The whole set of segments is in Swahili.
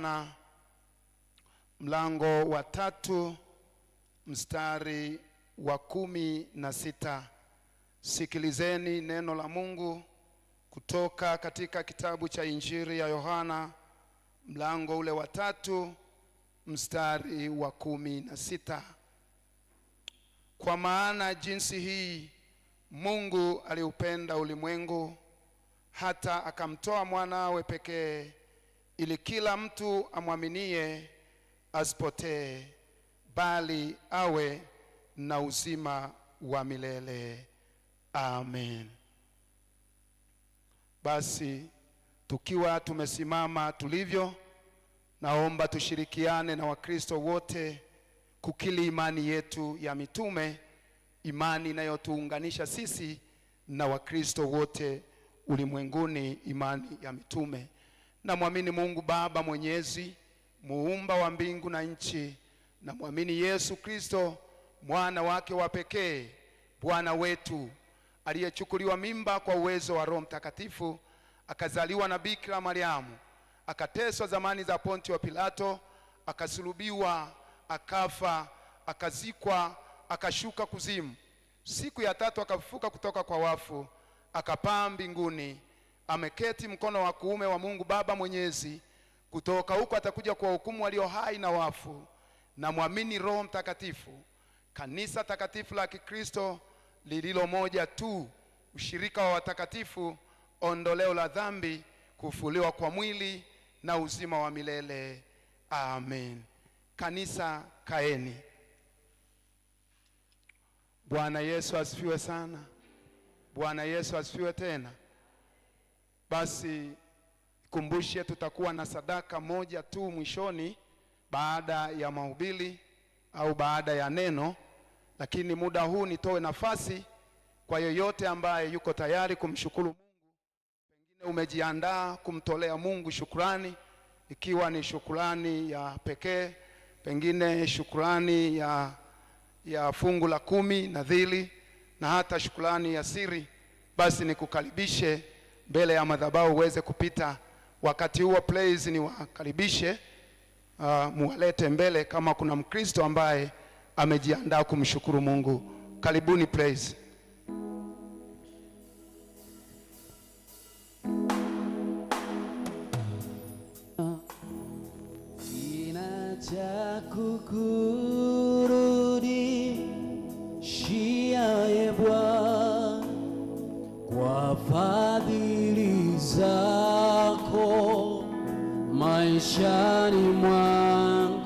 Yohana mlango wa 3 mstari wa 16. Sikilizeni neno la Mungu kutoka katika kitabu cha Injili ya Yohana mlango ule wa 3 mstari wa 16. Kwa maana jinsi hii Mungu aliupenda ulimwengu hata akamtoa mwanawe pekee, ili kila mtu amwaminie asipotee, bali awe na uzima wa milele. Amen. Basi tukiwa tumesimama tulivyo, naomba tushirikiane na Wakristo wote kukili imani yetu ya mitume, imani inayotuunganisha sisi na Wakristo wote ulimwenguni, imani ya mitume. Na muamini Mungu Baba Mwenyezi, muumba wa mbingu na nchi, na muamini Yesu Kristo mwana wake wa pekee, Bwana wetu, aliyechukuliwa mimba kwa uwezo wa Roho Mtakatifu, akazaliwa na Bikira Mariamu, akateswa zamani za Pontio Pilato, akasulubiwa, akafa, akazikwa, akashuka kuzimu. Siku ya tatu akafufuka kutoka kwa wafu, akapaa mbinguni, ameketi mkono wa kuume wa Mungu Baba Mwenyezi. Kutoka huko atakuja kuwahukumu walio hai na wafu. Na muamini Roho Mtakatifu, kanisa takatifu la Kikristo lililo moja tu, ushirika wa watakatifu, ondoleo la dhambi, kufufuliwa kwa mwili na uzima wa milele. Amen. Kanisa, kaeni. Bwana Yesu asifiwe sana. Bwana Yesu asifiwe tena. Basi kumbushe, tutakuwa na sadaka moja tu mwishoni baada ya mahubiri au baada ya neno, lakini muda huu nitoe nafasi kwa yoyote ambaye yuko tayari kumshukuru Mungu. Pengine umejiandaa kumtolea Mungu shukrani, ikiwa ni shukrani ya pekee, pengine shukrani ya fungu la 10 nadhiri, na hata shukrani ya siri. Basi nikukaribishe mbele ya madhabahu uweze kupita. Wakati huo praise ni wakaribishe, muwalete mbele kama kuna Mkristo ambaye amejiandaa kumshukuru Mungu. Karibuni praise. Sina cha kukurudishia, Ee Bwana, kwa fadhili zako maishani mwangu.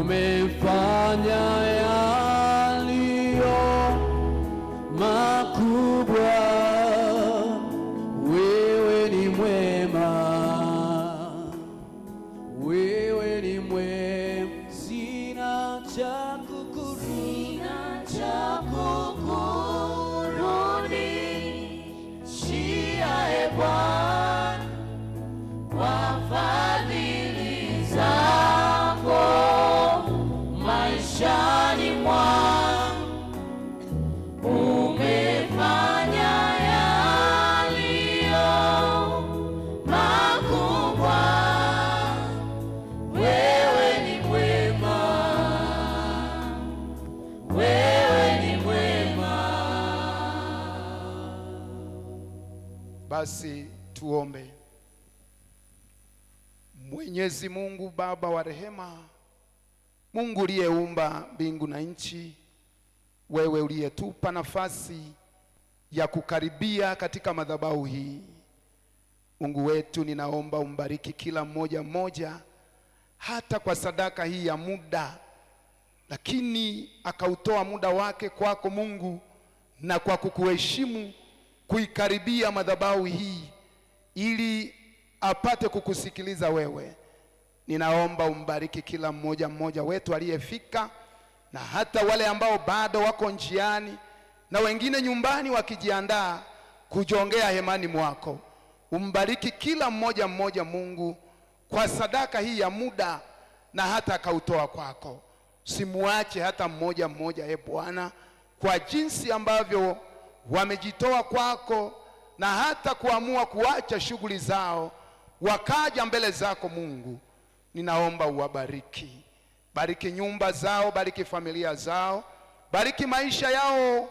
Umefanya yaliyo makubwa, wewe ni mwema, wewe ni mwema. Sina cha kukurudishia, Ee Bwana, kwa fadhili zako maishani mwangu. Umefanya yaliyo makubwa, wewe ni mwema, wewe ni mwema. Basi tuombe. Mwenyezi Mungu Baba wa rehema, Mungu uliyeumba mbingu na nchi, wewe uliyetupa nafasi ya kukaribia katika madhabahu hii, Mungu wetu, ninaomba umbariki kila mmoja mmoja, hata kwa sadaka hii ya muda, lakini akautoa muda wake kwako Mungu, na kwa kukuheshimu kuikaribia madhabahu hii ili apate kukusikiliza wewe. Ninaomba umbariki kila mmoja mmoja wetu aliyefika, na hata wale ambao bado wako njiani, na wengine nyumbani wakijiandaa kujongea hemani mwako. Umbariki kila mmoja mmoja Mungu kwa sadaka hii ya muda, na hata akautoa kwako. Simuache hata mmoja mmoja, Ee Bwana, kwa jinsi ambavyo wamejitoa kwako, na hata kuamua kuacha shughuli zao wakaja mbele zako Mungu, ninaomba uwabariki. Bariki nyumba zao, bariki familia zao, bariki maisha yao,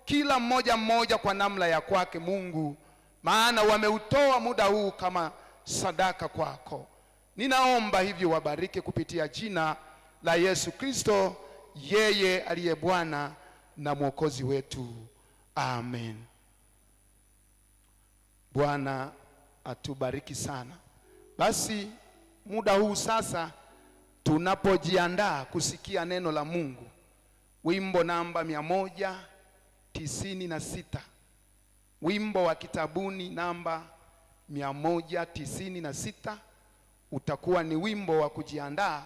kila mmoja mmoja kwa namna ya kwake Mungu, maana wameutoa muda huu kama sadaka kwako. Ninaomba hivyo wabariki kupitia jina la Yesu Kristo, yeye aliye Bwana na Mwokozi wetu. Amen. Bwana atubariki sana. Basi muda huu sasa tunapojiandaa kusikia neno la Mungu, wimbo namba 196, wimbo wa kitabuni namba 196 utakuwa ni wimbo wa kujiandaa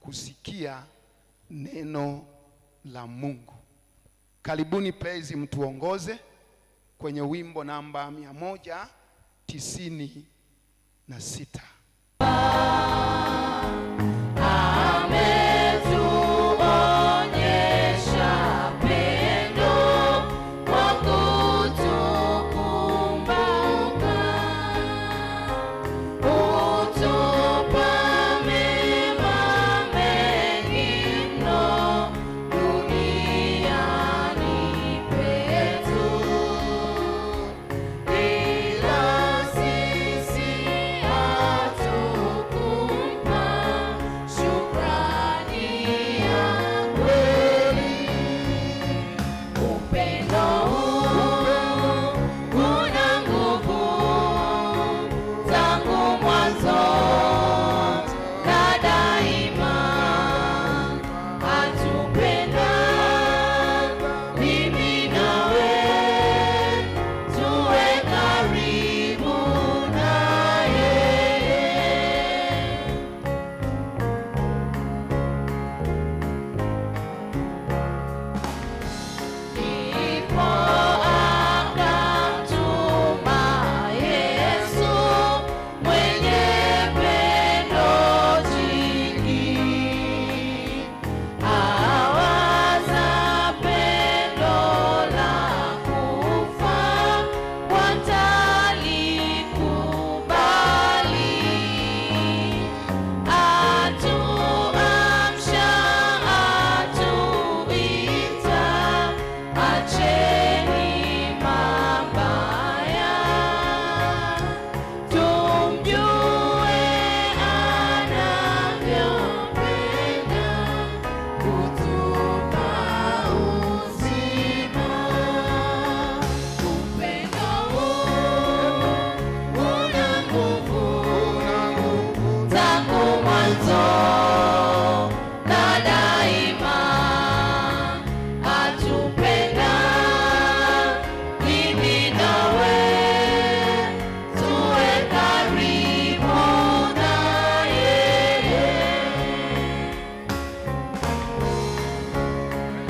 kusikia neno la Mungu. Karibuni praise mtuongoze kwenye wimbo namba 196.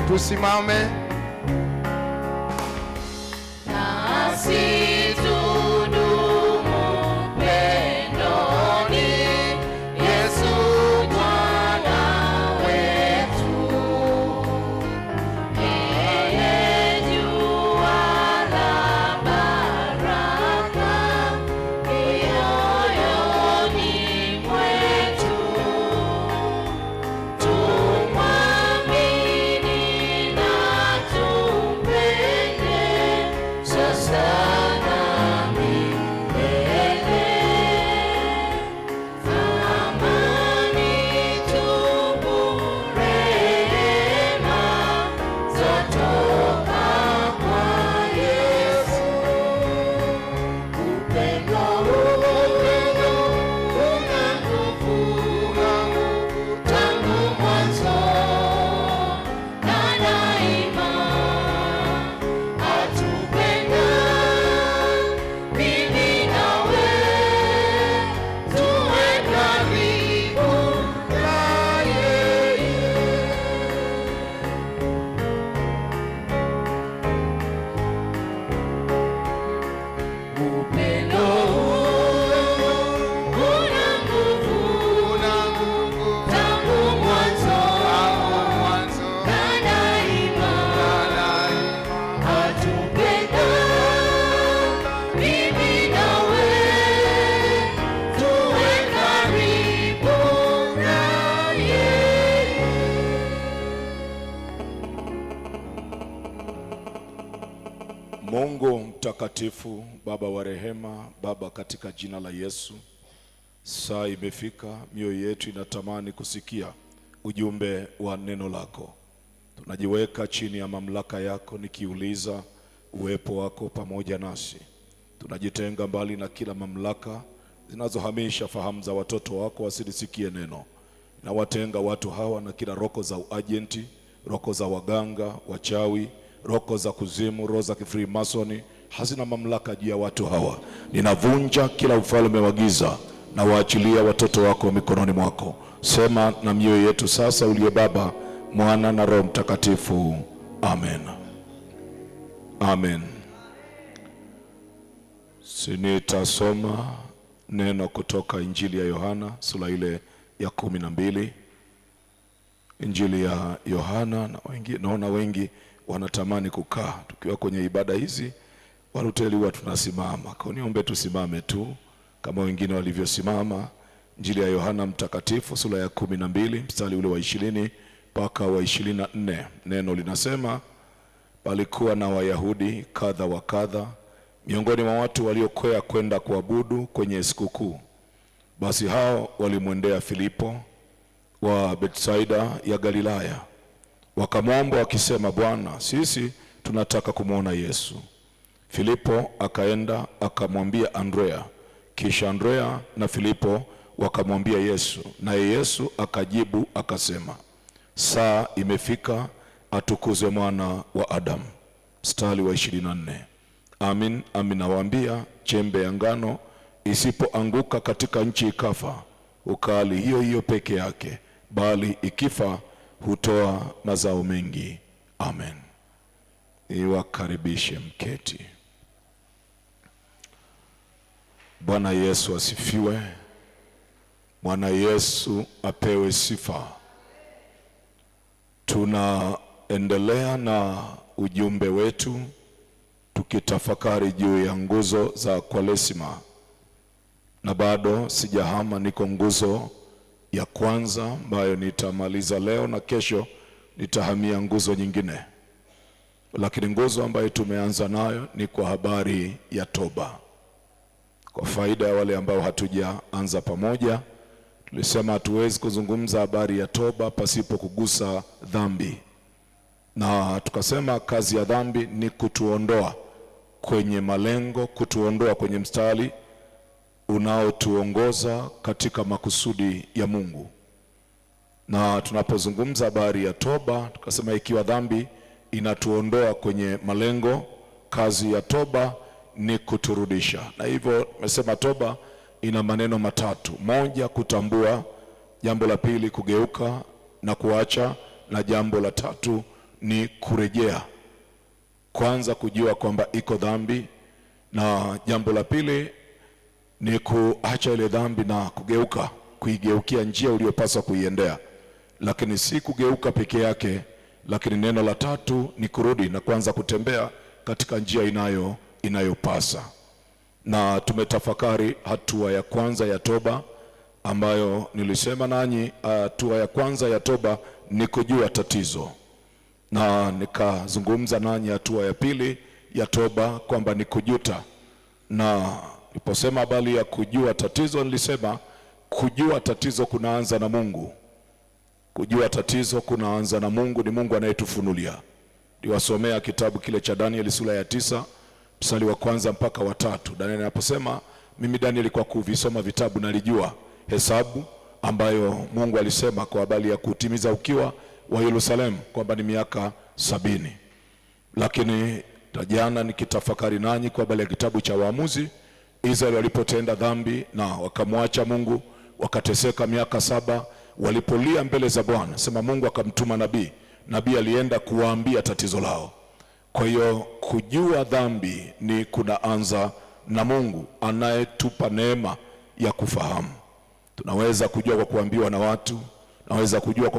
Tusimame. Nasi tudumu pendoni, Yesu Bwana wetu. Yeye jua la baraka mioyoni mwetu. Tumwamini na Mungu mtakatifu, Baba wa rehema, Baba, katika jina la Yesu, saa imefika, mioyo yetu inatamani kusikia ujumbe wa neno lako. Tunajiweka chini ya mamlaka yako, nikiuliza uwepo wako pamoja nasi. Tunajitenga mbali na kila mamlaka zinazohamisha fahamu za watoto wako wasilisikie neno. Na watenga watu hawa na kila roko za uajenti, roko za waganga, wachawi, roko za kuzimu, roho za kifreemasoni, hazina mamlaka juu ya watu hawa. Ninavunja kila ufalme wa giza na waachilia watoto wako mikononi mwako. Sema na mioyo yetu sasa, uliye Baba, Mwana na Roho Mtakatifu. Amen. Amen. Sinitasoma neno kutoka Injili ya Yohana sura ile ya 12. Injili ya Yohana, na naona wengi wanatamani kukaa. Tukiwa kwenye ibada hizi Waluteri huwa tunasimama. Kwa niombe tusimame tu kama wengine walivyosimama. Injili ya Yohana mtakatifu sura ya 12 mstari ule wa 20 mpaka wa 24. Neno linasema, palikuwa na Wayahudi kadha wa kadha miongoni mwa watu waliokwea kwenda kuabudu kwenye sikukuu. Basi hao walimwendea Filipo wa Betsaida ya Galilaya, wakamwomba wakisema, Bwana, sisi tunataka kumwona Yesu. Filipo akaenda akamwambia Andrea, kisha Andrea na Filipo wakamwambia Yesu, naye Yesu akajibu akasema, saa imefika, atukuzwe mwana wa Adamu. Mstari wa 24. Amin, amin nawaambia, chembe ya ngano isipoanguka katika nchi ikafa, ukali hiyo hiyo peke yake, bali ikifa hutoa mazao mengi. Amen. Niwakaribishe mketi. Bwana Yesu asifiwe. Bwana Yesu apewe sifa. Tunaendelea na ujumbe wetu tukitafakari juu ya nguzo za Kwaresima, na bado sijahama, niko nguzo ya kwanza ambayo nitamaliza leo, na kesho nitahamia nguzo nyingine. Lakini nguzo ambayo tumeanza nayo ni kwa habari ya toba. Kwa faida ya wale ambao hatujaanza pamoja, tulisema hatuwezi kuzungumza habari ya toba pasipo kugusa dhambi. Na tukasema kazi ya dhambi ni kutuondoa kwenye malengo, kutuondoa kwenye mstari unaotuongoza katika makusudi ya Mungu. Na tunapozungumza habari ya toba, tukasema ikiwa dhambi inatuondoa kwenye malengo, kazi ya toba ni kuturudisha. Na hivyo tumesema toba ina maneno matatu: moja, kutambua; jambo la pili, kugeuka na kuacha; na jambo la tatu ni kurejea. Kwanza kujua kwamba iko dhambi, na jambo la pili ni kuacha ile dhambi na kugeuka, kuigeukia njia uliyopaswa kuiendea. Lakini si kugeuka peke yake, lakini neno la tatu ni kurudi na kuanza kutembea katika njia inayopasa. Na tumetafakari hatua ya kwanza ya toba, ambayo nilisema nanyi hatua ya kwanza ya toba ni kujua tatizo. Na nikazungumza nanyi hatua ya pili ya toba kwamba ni kujuta. Na niliposema habari ya kujua tatizo, nilisema kujua tatizo kunaanza na Mungu. Kujua tatizo kunaanza na Mungu, ni Mungu anayetufunulia. Niwasomea kitabu kile cha Danieli sura ya 9 mstari wa 1 mpaka wa 3. Danieli anaposema, mimi Danieli kwa kuvisoma vitabu nalijua hesabu ambayo Mungu alisema kwa habari ya kutimiza ukiwa wa Yerusalemu kwamba ni miaka 70. Lakini jana nikitafakari nanyi kwa habari ya kitabu cha Waamuzi, Israeli walipotenda dhambi na wakamwacha Mungu, wakateseka miaka 7, walipolia mbele za Bwana, sema Mungu akamtuma nabii. Nabii alienda kuwaambia tatizo lao. Kwa hiyo kujua dhambi ni kunaanza na Mungu anayetupa neema ya kufahamu. Tunaweza kujua kwa kuambiwa na watu, naweza kujua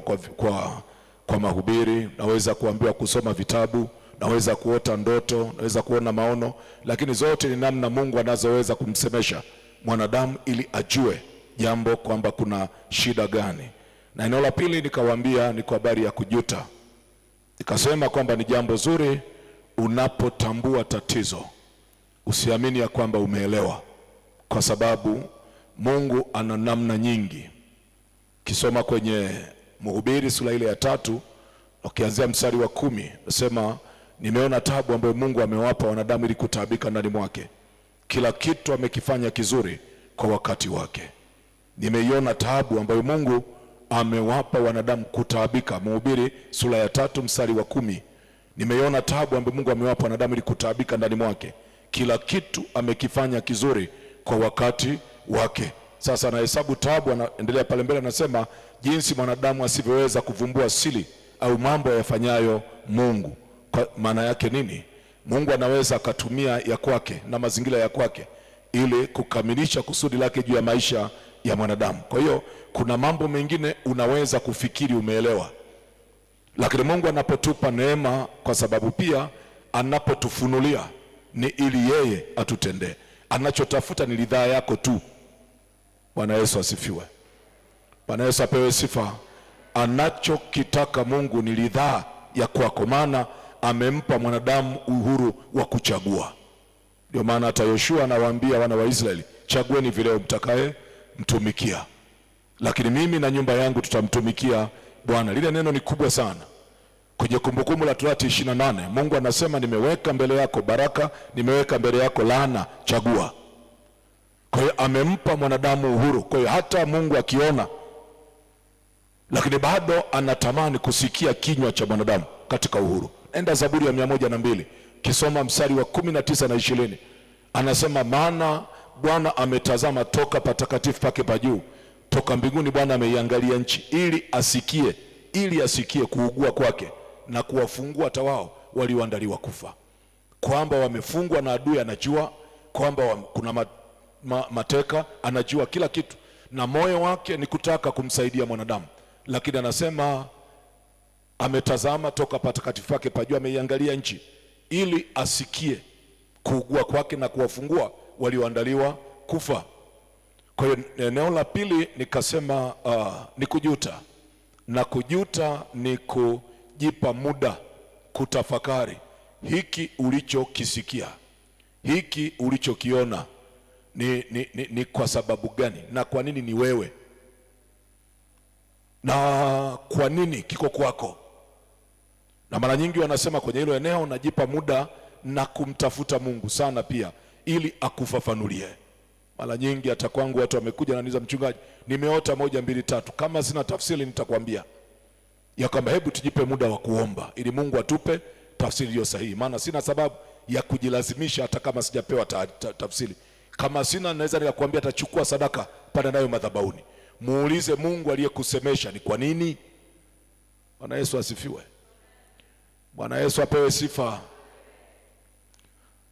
kwa mahubiri, naweza kuambiwa kusoma vitabu, naweza kuota ndoto, naweza kuona maono, lakini zote ni namna Mungu anazoweza kumsemesha mwanadamu ili ajue jambo kwamba kuna shida gani. Na eneo la pili nikawaambia ni kwa habari ya kujuta. Nikasema kwamba ni jambo zuri unapotambua tatizo usiamini ya kwamba umeelewa, kwa sababu Mungu ana namna nyingi. Kisoma kwenye Mhubiri sura ile ya 3 ukianzia mstari wa 10, nasema nimeona taabu ambayo Mungu amewapa wanadamu ili kutaabika ndani mwake. Kila kitu amekifanya kizuri kwa wakati wake. Nimeiona taabu ambayo Mungu amewapa wanadamu kutaabika. Mhubiri sura ya 3 mstari wa 10. Nimeiona taabu ambayo Mungu amewapa wanadamu ili kutaabika ndani mwake. Kila kitu amekifanya kizuri kwa wakati wake. Sasa anahesabu taabu, anaendelea pale mbele, anasema jinsi mwanadamu asivyoweza kuvumbua siri au mambo yafanyayo Mungu. Kwa maana yake nini? Mungu anaweza akatumia ya kwake na mazingira ya kwake ili kukamilisha kusudi lake juu ya maisha ya mwanadamu. Kwa hiyo kuna mambo mengine unaweza kufikiri umeelewa, lakini Mungu anapotupa neema, kwa sababu pia anapotufunulia ni ili yeye atutendee. Anachotafuta ni ridhaa yako tu. Bwana Yesu asifiwe. Bwana Yesu apewe sifa. Anachokitaka Mungu ni ridhaa ya kwako, maana amempa mwanadamu uhuru wa kuchagua. Ndio maana hata Yoshua anawaambia wana wa Israeli, chagueni vile mtakaye mtumikia, lakini mimi na nyumba yangu tutamtumikia Bwana. Lile neno ni kubwa sana. Kwenye Kumbukumbu la Torati 28 Mungu anasema nimeweka mbele yako baraka, nimeweka mbele yako laana, chagua. Kwa hiyo amempa mwanadamu uhuru. Kwa hiyo hata Mungu akiona, lakini bado anatamani kusikia kinywa cha mwanadamu katika uhuru. Enda Zaburi ya 102 kisoma mstari wa 19 na 20, anasema maana Bwana ametazama toka patakatifu pake pa juu, toka mbinguni Bwana ameiangalia nchi, ili asikie kuugua kwake na kuwafungua hata wao walioandaliwa kufa. Kwamba wamefungwa na adui anajua, kwamba kuna mateka anajua kila kitu, na moyo wake ni kutaka kumsaidia mwanadamu. Lakini anasema ametazama toka patakatifu pake pa juu, ameiangalia nchi ili asikie kuugua kwake na kuwafungua walioandaliwa kufa. Kwa hiyo eneo la pili nikasema ni kujuta, na kujuta ni kujipa muda kutafakari hiki ulichokisikia, hiki ulichokiona ni kwa sababu gani, na kwa nini ni wewe, na kwa nini kiko kwako. Na mara nyingi wanasema kwenye hilo eneo najipa muda na kumtafuta Mungu sana pia ili akufafanulie. Mara nyingi hata kwangu watu wamekuja na niza, mchungaji, nimeota 1 2 3. Kama sina tafsiri nitakwambia ya kwamba hebu tujipe muda wa kuomba ili Mungu atupe tafsiri iliyo sahihi, maana sina sababu ya kujilazimisha hata kama sijapewa tafsiri. Kama sina, naweza nikakwambia atachukua sadaka pale nayo madhabahuni. Muulize Mungu aliyekusemesha ni kwa nini. Bwana Yesu asifiwe. Bwana Yesu apewe sifa.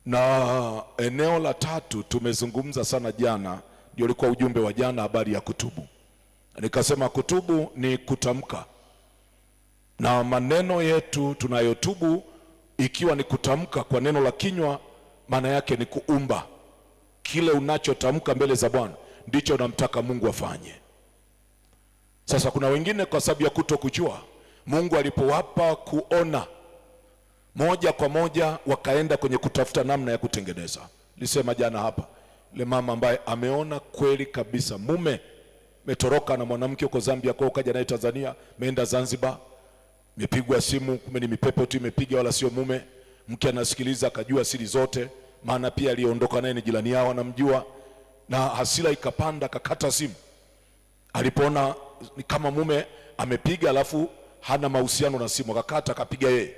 Na eneo la tatu tumezungumza sana jana, ndio ulikuwa ujumbe wa jana, habari ya kutubu. Nikasema kutubu ni kutamka, na maneno yetu tunayotubu ikiwa ni kutamka kwa neno la kinywa, maana yake ni kuumba. Kile unachotamka mbele za Bwana ndicho unamtaka Mungu afanye. Sasa kuna wengine kwa sababu ya kutokujua, Mungu alipowapa kuona, moja kwa moja wakaenda kwenye kutafuta namna ya kutengeneza. Lisema jana hapa, ile mama ambaye ameona kweli kabisa mume metoroka na mwanamke huko Zambia, kwa ukaja naye Tanzania, meenda Zanzibar, mepigwa simu, kumbe ni mipepo tu imepiga, wala sio mume. Mke anasikiliza, akajua siri zote, maana pia aliondoka naye ni jirani yao, anamjua, na hasira ikapanda, akakata simu. Alipoona ni kama mume amepiga alafu hana mahusiano na simu, akakata, akapiga yeye.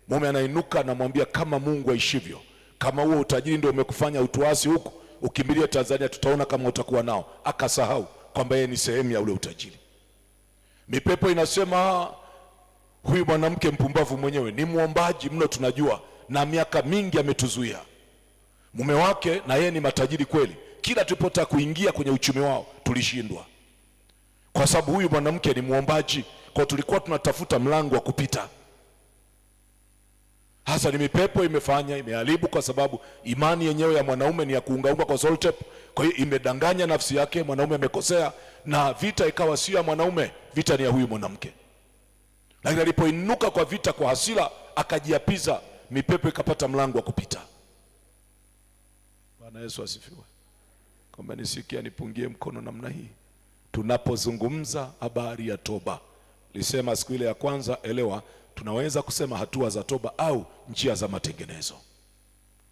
Mume anainuka, anamwambia kama Mungu aishivyo, kama huo utajiri ndio umekufanya utuasi huku, ukimbilie Tanzania, tutaona kama utakuwa nao. Akasahau kwamba yeye ni sehemu ya ule utajiri. Mipepo inasema huyu mwanamke mpumbavu mwenyewe ni muombaji mno, tunajua, na miaka mingi ametuzuia. Mume wake na yeye ni matajiri kweli, kila tulipotaka kuingia kwenye uchumi wao tulishindwa, kwa sababu huyu mwanamke ni muombaji, kwa tulikuwa tunatafuta mlango wa kupita. Hasa ni mipepo imefanya, imeharibu, kwa sababu imani yenyewe ya mwanaume ni ya kuungaunga kwa soltep. Kwa hiyo imedanganya nafsi yake, mwanaume amekosea, na vita ikawa sio ya mwanaume, vita ni ya huyu mwanamke. Lakini alipoinuka kwa vita kwa hasira, akajiapiza mipepo ikapata mlango wa kupita. Bwana Yesu asifiwe. Kama nisikia nipungie mkono namna hii. Tunapozungumza habari ya toba, lisema siku ile ya kwanza, elewa, tunaweza kusema hatua za toba au njia za matengenezo.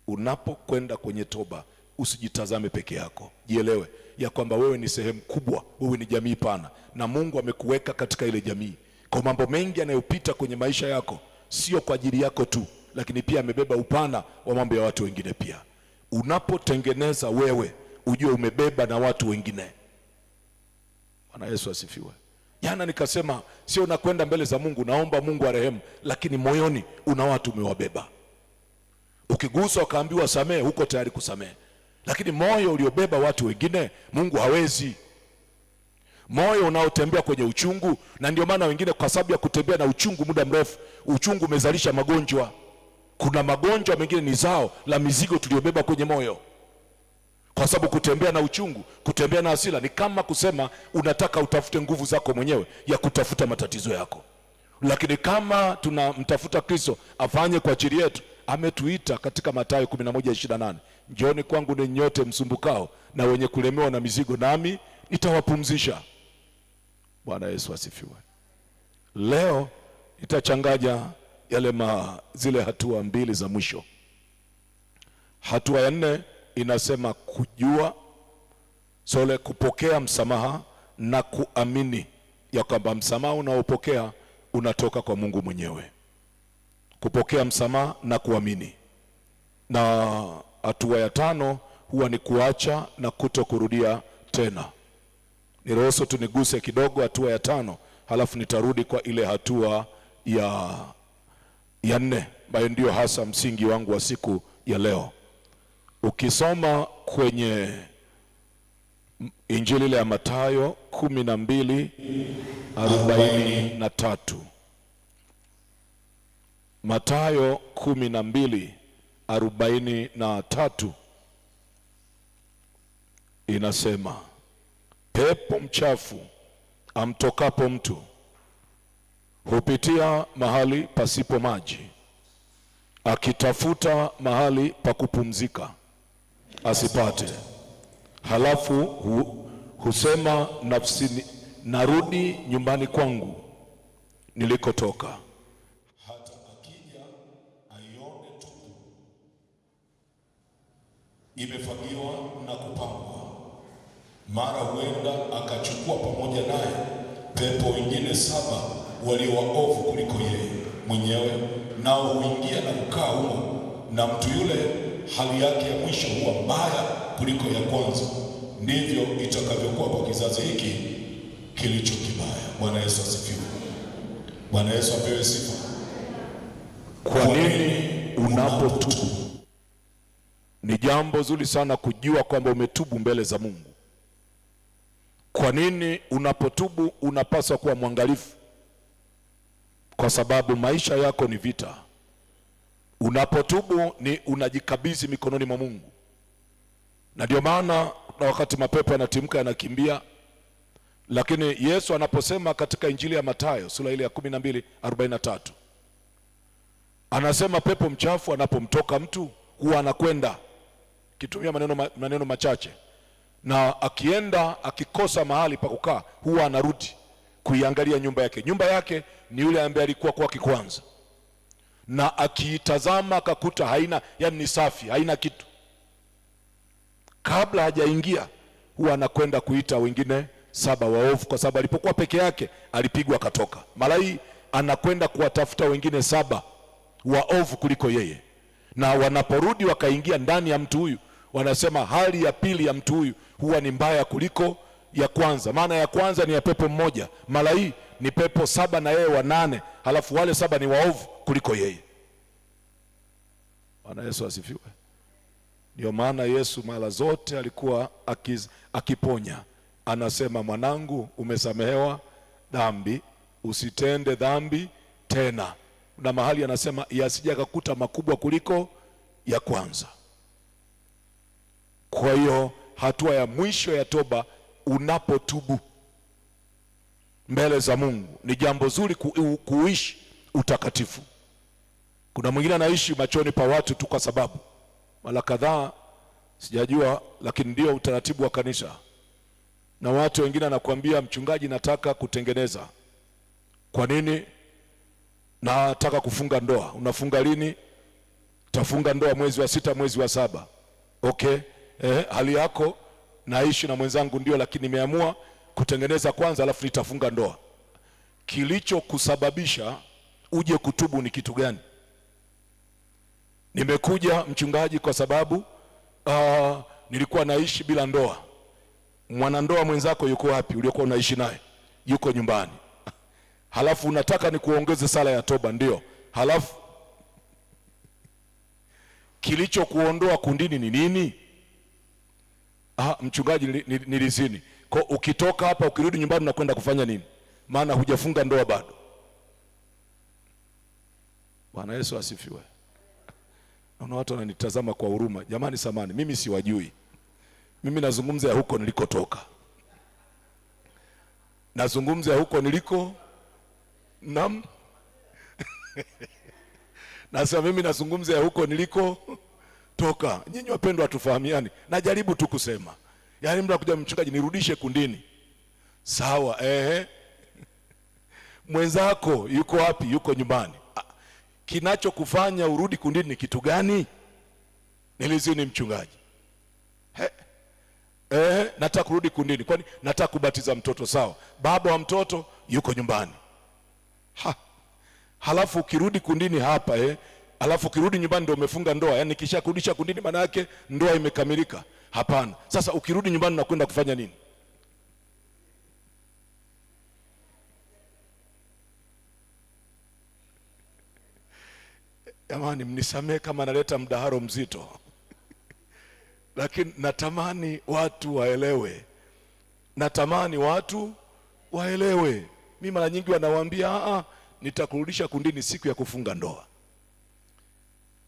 Unapokwenda kwenye toba, usijitazame peke yako. Jielewe ya kwamba wewe ni sehemu kubwa, wewe ni jamii pana, na Mungu amekuweka katika ile jamii. Kwa mambo mengi yanayopita kwenye maisha yako, sio kwa ajili yako tu, lakini pia amebeba upana wa mambo ya watu wengine pia. Unapotengeneza wewe, ujue umebeba na watu wengine. Bwana Yesu asifiwe. Jana nikasema sio unakwenda mbele za Mungu naomba Mungu arehemu, lakini moyoni una watu umewabeba. Ukiguswa ukaambiwa samehe, huko tayari kusamehe, lakini moyo uliobeba watu wengine Mungu hawezi. Moyo unaotembea kwenye uchungu, na ndio maana wengine kwa sababu ya kutembea na uchungu muda mrefu, uchungu umezalisha magonjwa. Kuna magonjwa mengine ni zao la mizigo tuliobeba kwenye moyo. Kwa sababu kutembea na uchungu, kutembea na hasira ni kama kusema unataka utafute nguvu zako mwenyewe ya kutafuta matatizo yako. Lakini kama tunamtafuta Kristo afanye kwa ajili yetu, ametuita katika Mathayo 11:28, njooni kwangu ninyi nyote msumbukao na wenye kulemewa na mizigo, nami nitawapumzisha. Bwana Yesu asifiwe. Leo nitachanganya zile hatua mbili za mwisho. Hatua ya 4 inasema kupokea msamaha na kuamini ya kwamba msamaha unaopokea unatoka kwa Mungu mwenyewe. Kupokea msamaha na kuamini. Na hatua ya 5 huwa ni kuacha na kutokurudia tena. Niruhusu tuniguse kidogo hatua ya 5, halafu nitarudi kwa ile hatua ya 4 ambayo ndio hasa msingi wangu wa siku ya leo. Ukisoma kwenye Injili ya Mathayo 12:43, Mathayo 12:43 inasema, pepo mchafu amtokapo mtu hupitia mahali pasipo maji, akitafuta mahali pa kupumzika asipate. Halafu husema nafsini, narudi nyumbani kwangu nilikotoka. Hata akija aione tupu imefagiwa na kupangwa, mara huenda akachukua pamoja naye pepo wengine 7 walio waovu kuliko yeye mwenyewe, nao huingia na kukaa humo, na mtu yule hali yake ya mwisho huwa mbaya kuliko ya kwanza. Ndivyo itakavyokuwa kwa kizazi hiki kilicho kibaya. Bwana Yesu asifiwe. Bwana Yesu apewe sifa. Kwa nini unapotubu? Ni jambo zuri sana kujua kwamba umetubu mbele za Mungu. Kwa nini unapotubu unapaswa kuwa mwangalifu? Kwa sababu maisha yako ni vita. Unapotubu ni unajikabidhi mikononi mwa Mungu. Na ndio maana na wakati mapepo yanatimka yanakimbia, lakini Yesu anaposema katika Injili ya Mathayo sura ile ya 12:43, anasema pepo mchafu anapomtoka mtu huwa anakwenda, kitumia maneno machache, na akienda akikosa mahali pa kukaa huwa anarudi kuiangalia nyumba yake. Nyumba yake ni yule ambaye alikuwa kwake kwanza, na akiitazama akakuta haina, yani ni safi, haina kitu. Kabla hajaingia huwa anakwenda kuita wengine 7 waovu, kwa sababu alipokuwa peke yake alipigwa akatoka. Mara hii anakwenda kuwatafuta wengine 7 waovu kuliko yeye, na wanaporudi wakaingia ndani ya mtu huyu, wanasema hali ya pili ya mtu huyu huwa ni mbaya kuliko ya kwanza. Maana ya kwanza ni ya pepo mmoja, mara hii ni pepo 7 na yeye 8, halafu wale 7 ni waovu kuliko yeye. Bwana Yesu asifiwe. Ndio maana Yesu mara zote alikuwa akiponya anasema, mwanangu umesamehewa dhambi, usitende dhambi tena. Na mahali anasema yasije akakuta makubwa kuliko ya kwanza. Kwa hiyo hatua ya mwisho ya toba, unapotubu mbele za Mungu, ni jambo zuri kuishi utakatifu. Kuna mwingine anaishi machoni pa watu tu kwa sababu, mara kadhaa sijajua, lakini ndio utaratibu wa kanisa. Na watu wengine anakuambia, mchungaji, nataka kutengeneza. Kwa nini? Nataka kufunga ndoa. Unafunga lini? Tafunga ndoa mwezi wa 6, mwezi wa 7. Okay, hali yako, naishi na mwenzangu ndio, lakini nimeamua kutengeneza kwanza alafu nitafunga ndoa. Kilicho kusababisha uje kutubu ni kitu gani? Nimekuja mchungaji kwa sababu nilikuwa naishi bila ndoa. Mwanandoa mwenzako yuko wapi? Uliokuwa unaishi naye yuko nyumbani. Halafu unataka nikuongeze sala ya toba, ndio. Halafu kilicho kuondoa kundini ni nini? Mchungaji, nilizini. Kwa ukitoka hapa ukirudi nyumbani unakwenda kufanya nini? Maana hujafunga ndoa bado. Bwana Yesu asifiwe. Naona watu wananitazama kwa huruma. Jamani, samani, mimi siwajui. Mimi nazungumza ya huko nilikotoka. Nazungumza ya huko niliko nasema mimi nazungumza ya huko niliko toka. Nyinyi wapendwa, tufahamiani. Najaribu tu kusema. Yaani mtu anakuja, mchungaji, nirudishe kundini. Sawa, mwenzako yuko wapi? Yuko nyumbani. Kinachokufanya urudi kundini ni kitu gani? Nilizini mchungaji. Nataka kurudi kundini. Kwani nataka kubatiza mtoto. Sawa, baba wa mtoto yuko nyumbani. Halafu ukirudi kundini hapa halafu ukirudi nyumbani ndio umefunga ndoa. Yaani kisha kurudisha kundini maana yake ndoa imekamilika? Hapana. Sasa ukirudi nyumbani unakwenda kufanya nini? Jamani, mnisamee kama naleta mdaharo mzito. Lakini natamani watu waelewe. Natamani watu waelewe. Mimi mara nyingi wanawaambia nitakurudisha kundini siku ya kufunga ndoa.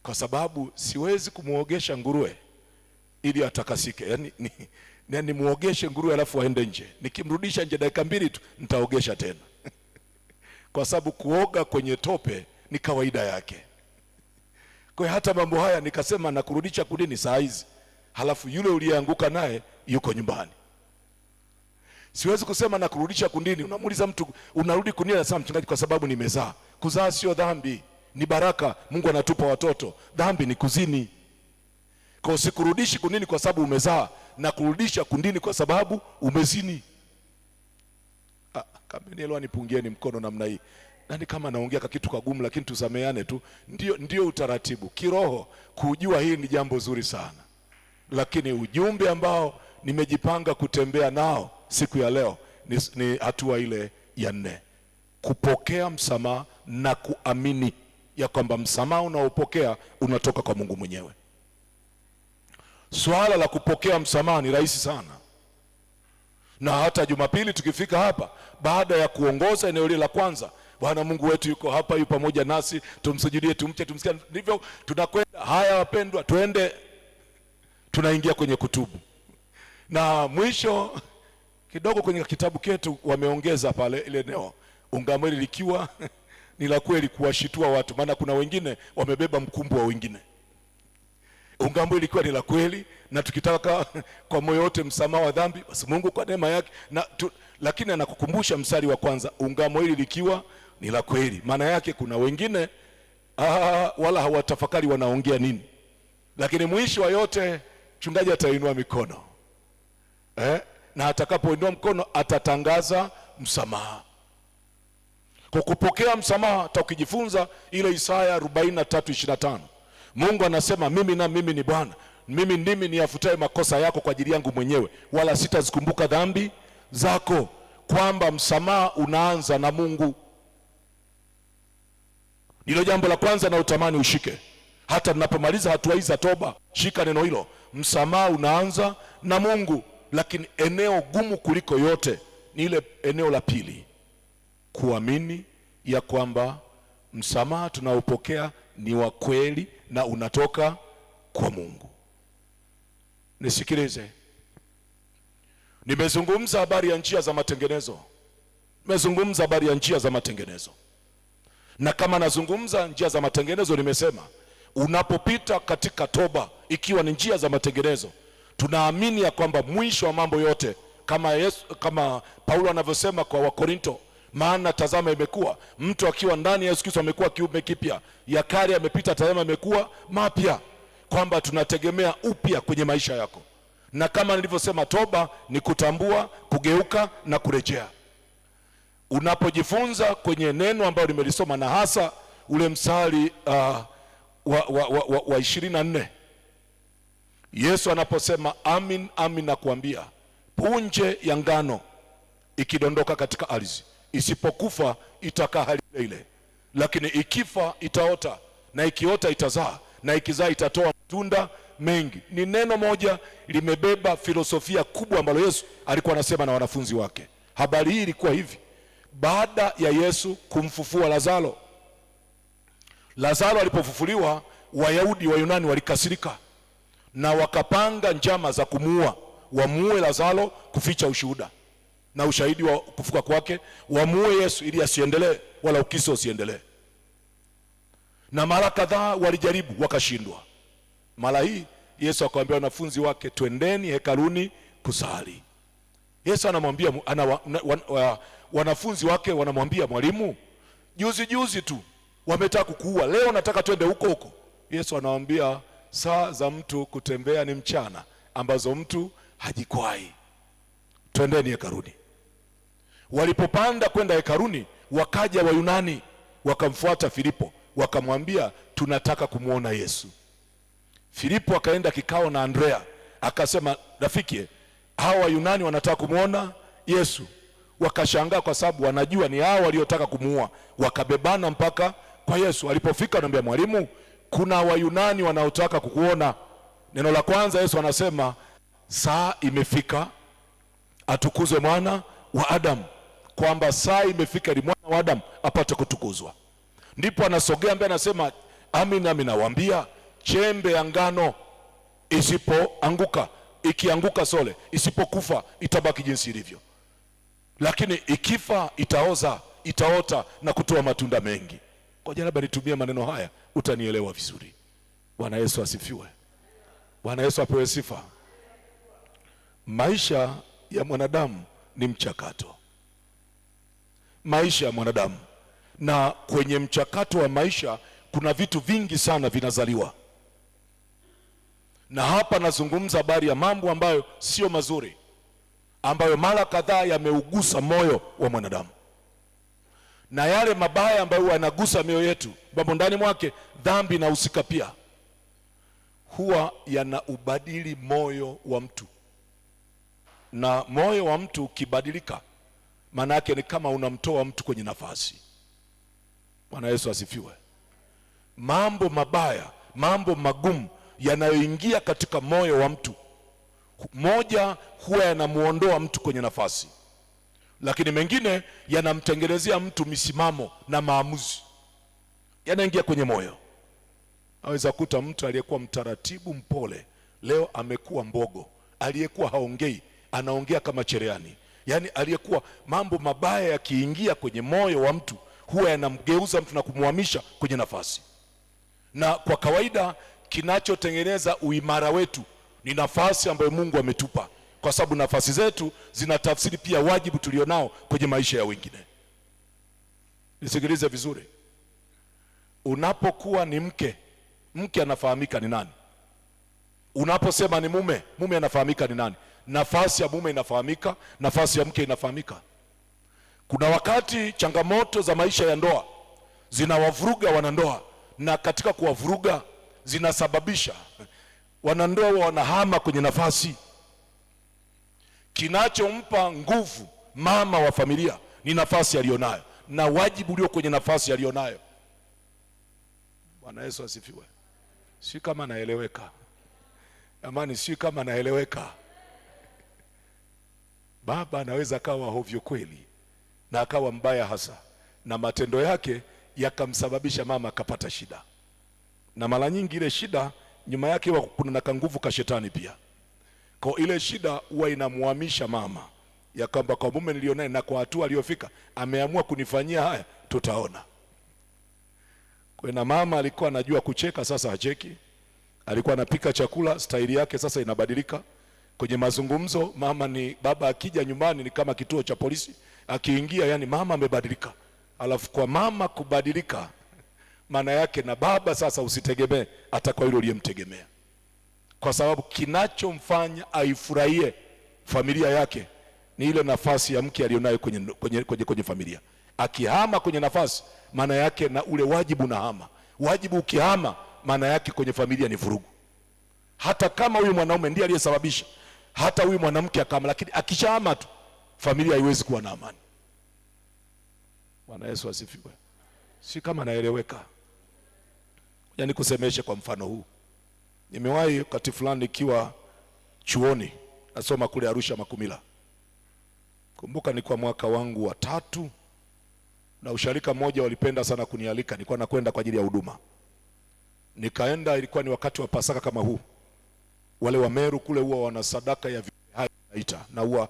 Kwa sababu siwezi kumuogesha nguruwe ili atakasike. Yaani muogeshe nguruwe alafu aende nje. Nikimrudisha nje dakika 2 tu nitaogesha tena. Kwa sababu kuoga kwenye tope ni kawaida yake. Kwa hata mambo haya nikasema nakurudisha kundini saa hizi. Halafu yule uliyeanguka naye yuko nyumbani. Siwezi kusema nakurudisha kundini. Unamuuliza mtu unarudi kundini, anasema mchungaji, kwa sababu nimezaa. Kuzaa sio dhambi, ni baraka. Mungu anatupa watoto. Dhambi ni kuzini. Kwa usikurudishi kundini kwa sababu umezaa, na kurudisha kundini kwa sababu umezini. Kama nielewa, nipungieni mkono namna hii. Nani kama naongea kitu kagumu, lakini tusameane tu. Ndio utaratibu. Kiroho kujua hii ni jambo zuri sana. Lakini ujumbe ambao nimejipanga kutembea nao siku ya leo ni hatua ile ya 4. Kupokea msamaha na kuamini ya kwamba msamaha unaopokea unatoka kwa Mungu mwenyewe. Swala la kupokea msamaha ni rahisi sana. Na hata Jumapili tukifika hapa, baada ya kuongoza eneo lile la kwanza, Bwana Mungu wetu yuko hapa, yupo pamoja nasi, tumsujudie, tumche, tumsikie. Ndivyo tunakwenda. Haya wapendwa, twende. Tunaingia kwenye kutubu. Na mwisho kidogo kwenye kitabu chetu wameongeza pale ile eneo ungamo likiwa ni la kweli kuwashitua watu, maana kuna wengine wamebeba mkumbu wa wengine. Ungamo ilikuwa ni la kweli, na tukitaka kwa moyo wote msamaha wa dhambi, basi Mungu kwa neema yake lakini anakukumbusha mstari wa kwanza, ungamo hili likiwa ni la kweli. Maana yake kuna wengine wala hawatafakari wanaongea nini. Lakini mwisho wa yote mchungaji atainua mikono. Na atakapoinua mkono atatangaza msamaha. Kwa kupokea msamaha, tukijifunza ile Isaya 43:25. Mungu anasema mimi ni Bwana, mimi ndimi niyafutaye makosa yako kwa ajili yangu mwenyewe, wala sitazikumbuka dhambi zako. Kwamba msamaha unaanza na Mungu. Ndilo jambo la kwanza na utamani ushike. Hata tunapomaliza hatua hizi za toba, shika neno hilo. Msamaha unaanza na Mungu. Lakini eneo gumu kuliko yote ni ile eneo la pili, kuamini ya kwamba msamaha tunaopokea ni wa kweli na unatoka kwa Mungu. Nisikilize. Nimezungumza habari ya njia za matengenezo. Na kama nazungumza njia za matengenezo, nimesema unapopita katika toba, ikiwa ni njia za matengenezo, tunaamini ya kwamba mwisho wa mambo yote, kama Paulo anavyosema kwa Wakorinto, maana tazama imekuwa mtu akiwa ndani ya Yesu Kristo amekuwa kiumbe kipya, ya kale yamepita, tazama imekuwa mapya, kwamba tunategemea upya kwenye maisha yako. Na kama nilivyosema, toba ni kutambua, kugeuka na kurejea. Unapojifunza kwenye neno ambalo nimelisoma, na hasa ule mstari wa 24, Yesu anaposema amin amin nakuambia, punje ya ngano ikidondoka katika ardhi, isipokufa itakaa hali ile ile, lakini ikifa itaota, na ikiota itazaa, na ikizaa itatoa matunda mengi. Ni neno moja limebeba filosofia kubwa ambalo Yesu alikuwa anasema na wanafunzi wake. Habari hii ilikuwa hivi: baada ya Yesu kumfufua Lazaro, Lazaro alipofufuliwa, Wayahudi wa Yunani walikasirika na wakapanga njama za kumuua, wamuue Lazaro kuficha ushuhuda na ushahidi wa kufuka kwake, wamuue Yesu ili asiendelee, wala Ukristo usiendelee. Na mara kadhaa walijaribu, wakashindwa. Mara hii Yesu akawaambia wanafunzi wake, twendeni hekaluni kusali. Yesu anamwambia wanafunzi wake, wanamwambia, mwalimu, juzi tu wametaka kukuua, leo nataka twende huko huko. Yesu anawaambia, saa za mtu kutembea ni mchana, ambazo mtu hajikwai. Twendeni hekaluni. Walipopanda kwenda hekaluni, wakaja Wayunani wakamfuata Filipo, wakamwambia, tunataka kumwona Yesu. Filipo akaenda kikao na Andrea, akasema, rafiki, hawa Wayunani wanataka kumwona Yesu. Wakashangaa kwa sababu wanajua ni hao waliotaka kumuua. Wakabebana mpaka kwa Yesu. Alipofika anamwambia, mwalimu, kuna Wayunani wanaotaka kukuona. Neno la kwanza Yesu anasema, saa imefika atukuzwe mwana wa Adamu, kwamba saa imefika ili mwana wa Adamu apate kutukuzwa. Ndipo anasogea mbele, anasema, amin amin nawaambia, chembe ya ngano isipoanguka, ikianguka sole, isipokufa itabaki jinsi ilivyo, lakini ikifa itaoza, itaota na kutoa matunda mengi. Kwa jana nitumie maneno haya, utanielewa vizuri. Bwana Yesu asifiwe. Bwana Yesu apewe sifa. Maisha ya mwanadamu ni mchakato. Maisha ya mwanadamu, na kwenye mchakato wa maisha kuna vitu vingi sana vinazaliwa. Na hapa nazungumza habari ya mambo ambayo sio mazuri, ambayo mara kadhaa yameugusa moyo wa mwanadamu, na yale mabaya ambayo yanagusa mioyo yetu, ambapo ndani mwake dhambi inahusika pia, huwa yanaubadili moyo wa mtu. Na moyo wa mtu ukibadilika, maana yake ni kama unamtoa mtu kwenye nafasi. Bwana Yesu asifiwe. Mambo mabaya, mambo magumu yanayoingia katika moyo wa mtu, moja huwa yanamuondoa mtu kwenye nafasi, lakini mengine yanamtengenezea mtu misimamo na maamuzi, yanaingia kwenye moyo. Aweza kuta mtu aliyekuwa mtaratibu, mpole, leo amekuwa mbogo. Aliyekuwa haongei, anaongea kama cherehani. Yaani aliyekuwa, mambo mabaya yakiingia kwenye moyo wa mtu huwa yanamgeuza mtu na kumhamisha kwenye nafasi. Na kwa kawaida kinachotengeneza uimara wetu ni nafasi ambayo Mungu ametupa, kwa sababu nafasi zetu zinatafsiri pia wajibu tulionao kwenye maisha ya wengine. Nisikilize vizuri. Unapokuwa ni mke, mke anafahamika ni nani. Unaposema ni mume, mume anafahamika ni nani. Nafasi ya mume inafahamika, nafasi ya mke inafahamika. Kuna wakati changamoto za maisha ya ndoa zinawavuruga wanandoa, na katika kuwavuruga zinasababisha wanandoa wanahama kwenye nafasi. Kinachompa nguvu mama wa familia ni nafasi aliyonayo na wajibu ulio kwenye nafasi aliyonayo. Bwana Yesu asifiwe. Si kama naeleweka amani, si kama naeleweka. Baba anaweza akawa hovyo kweli na akawa mbaya hasa, na matendo yake yakamsababisha mama akapata shida, na mara nyingi ile shida nyuma yake kuna na kanguvu ka shetani pia. Kwa ile shida huwa inamuhamisha mama ya kwamba kwa mume nilionaye na kwa hatua aliyofika ameamua kunifanyia haya, tutaona. Kwa mama alikuwa anajua kucheka, sasa hacheki. Alikuwa anapika chakula, staili yake sasa inabadilika. Kwenye mazungumzo baba akija nyumbani ni kama kituo cha polisi, akiingia yani mama amebadilika. Alafu kwa mama kubadilika, maana yake na baba sasa usitegemee hata kwa hilo uliyemtegemea, kwa sababu kinachomfanya aifurahie familia yake ni ile nafasi ya mke alionayo kwenye familia. Akihama kwenye nafasi, maana yake na ule wajibu na hama. Wajibu ukihama, maana yake kwenye familia ni vurugu. Hata kama huyu mwanaume ndiye aliyesababisha, hata huyu mwanamke akama, lakini akishahama tu, familia haiwezi kuwa na amani. Bwana Yesu asifiwe. Si kama naeleweka? Yaani kusemeshe kwa mfano huu. Nimewahi wakati fulani nikiwa chuoni nasoma kule Arusha Makumila. Kumbuka ni kwa mwaka wangu wa 3, na usharika mmoja walipenda sana kunialika, nilikuwa nakwenda kwa ajili ya huduma. Nikaenda, ilikuwa ni wakati wa Pasaka kama huu. Wale wa Meru kule huwa wana sadaka ya hai naita, na huwa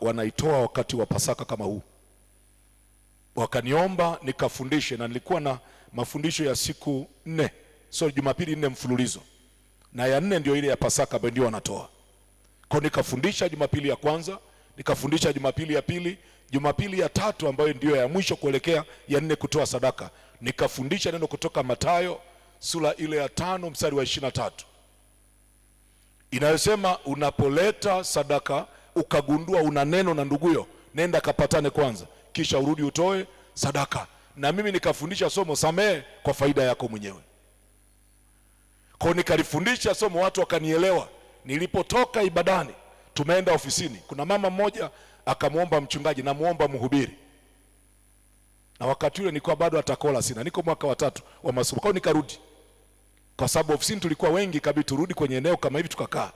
wanaitoa wakati wa Pasaka kama huu. Wakaniomba nikafundishe, na nilikuwa na mafundisho ya siku 4, Jumapili 4 mfululizo, na ya 4 ndio ile ya Pasaka ambayo ndio wanatoa. Kwa nikafundisha Jumapili ya kwanza, nikafundisha Jumapili ya pili, Jumapili ya 3 ambayo ndio ya mwisho kuelekea ya 4 kutoa sadaka, nikafundisha neno kutoka Mathayo sura ile ya 5 mstari wa 23, inayosema unapoleta sadaka ukagundua una neno na nduguyo, nenda kapatane kwanza, kisha urudi utoe sadaka. Na mimi nikafundisha somo samehe kwa faida yako mwenyewe. Kwa nikalifundisha somo, watu wakanielewa. Nilipotoka ibadani, tumeenda ofisini, kuna mama mmoja akamwomba mchungaji na muomba mhubiri, na wakati ule nilikuwa bado atakola sina, niko mwaka wa 3 wa masomo. Kwa nikarudi, kwa sababu ofisini tulikuwa wengi, kabidi turudi kwenye eneo kama hivi, tukakaa.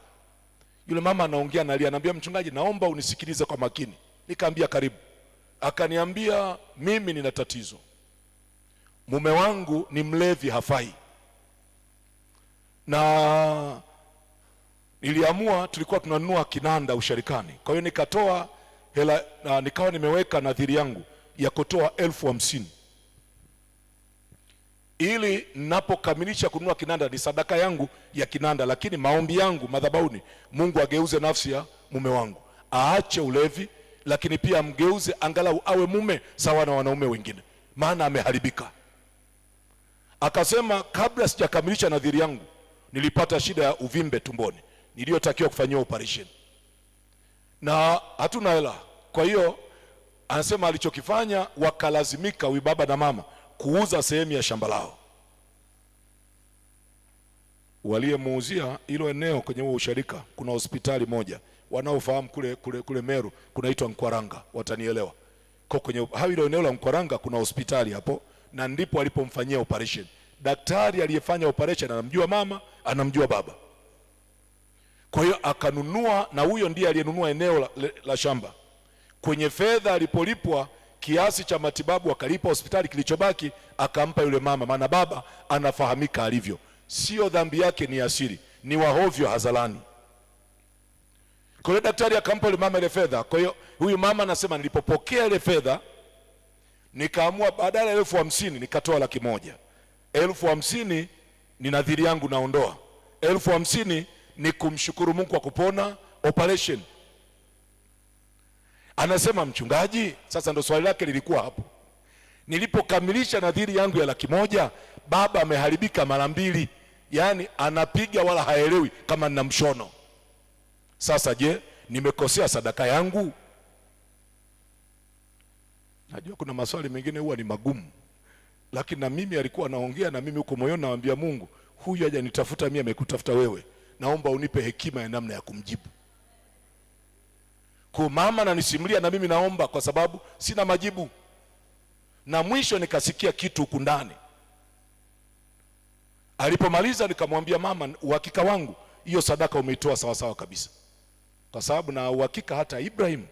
Yule mama anaongea na ananiambia, mchungaji, naomba unisikilize kwa makini. Nikaambia karibu. Akaniambia, mimi nina tatizo, mume wangu ni mlevi, hafai. Na niliamua, tulikuwa tunanunua kinanda usharikani, kwa hiyo nikatoa hela na nikawa nimeweka nadhiri yangu ya kutoa 50,000 ili ninapokamilisha kununua kinanda ni sadaka yangu ya kinanda, lakini maombi yangu madhabahuni, Mungu ageuze nafsi ya mume wangu, aache ulevi, lakini pia amgeuze angalau awe mume sawa na wanaume wengine, maana ameharibika. Akasema, kabla sijakamilisha nadhiri yangu nilipata shida ya uvimbe tumboni niliyotakiwa kufanyiwa operation, na hatuna hela. Kwa hiyo anasema alichokifanya, wakalazimika huyu baba na mama kuuza sehemu ya shamba lao. Waliyemuuzia hilo eneo kwenye huo usharika, kuna hospitali moja wanaofahamu kule Meru, kunaitwa Nkwaranga, watanielewa. Kwa kwenye hilo eneo la Nkwaranga kuna hospitali hapo, na ndipo alipomfanyia operation. Daktari aliyefanya operation anamjua mama, anamjua baba. Kwa hiyo akanunua, na huyo ndiye aliyenunua eneo la shamba. Kwenye fedha alipolipwa kiasi cha matibabu, akalipa hospitali, kilichobaki akampa yule mama, maana baba anafahamika alivyo, sio dhambi yake ni asili, ni wahovyo hadharani. Kwa hiyo daktari akampa yule mama ile fedha. Kwa hiyo huyu mama anasema, nilipopokea ile fedha nikaamua badala ya 50,000 nikatoa 100,000. 50,000 ni nadhiri yangu, naondoa 50,000 ni kumshukuru Mungu kwa kupona operation. Anasema, mchungaji, sasa ndo swali lake lilikuwa hapo, nilipokamilisha nadhiri yangu ya 100,000 baba ameharibika mara 2, yani anapiga wala haelewi kama nina mshono. Sasa je, nimekosea sadaka yangu? Najua kuna maswali mengine huwa ni magumu, lakini na mimi alikuwa anaongea na mimi huko moyoni, naambia Mungu, huyu haja nitafuta mimi, amekutafuta wewe, naomba unipe hekima ya namna ya kumjibu. Kwa mama nanisimulia na mimi naomba, kwa sababu sina majibu. Na mwisho nikasikia kitu huku ndani. Alipomaliza nikamwambia mama, uhakika wangu hiyo sadaka umeitoa sawa sawa kabisa, kwa sababu na uhakika hata Ibrahim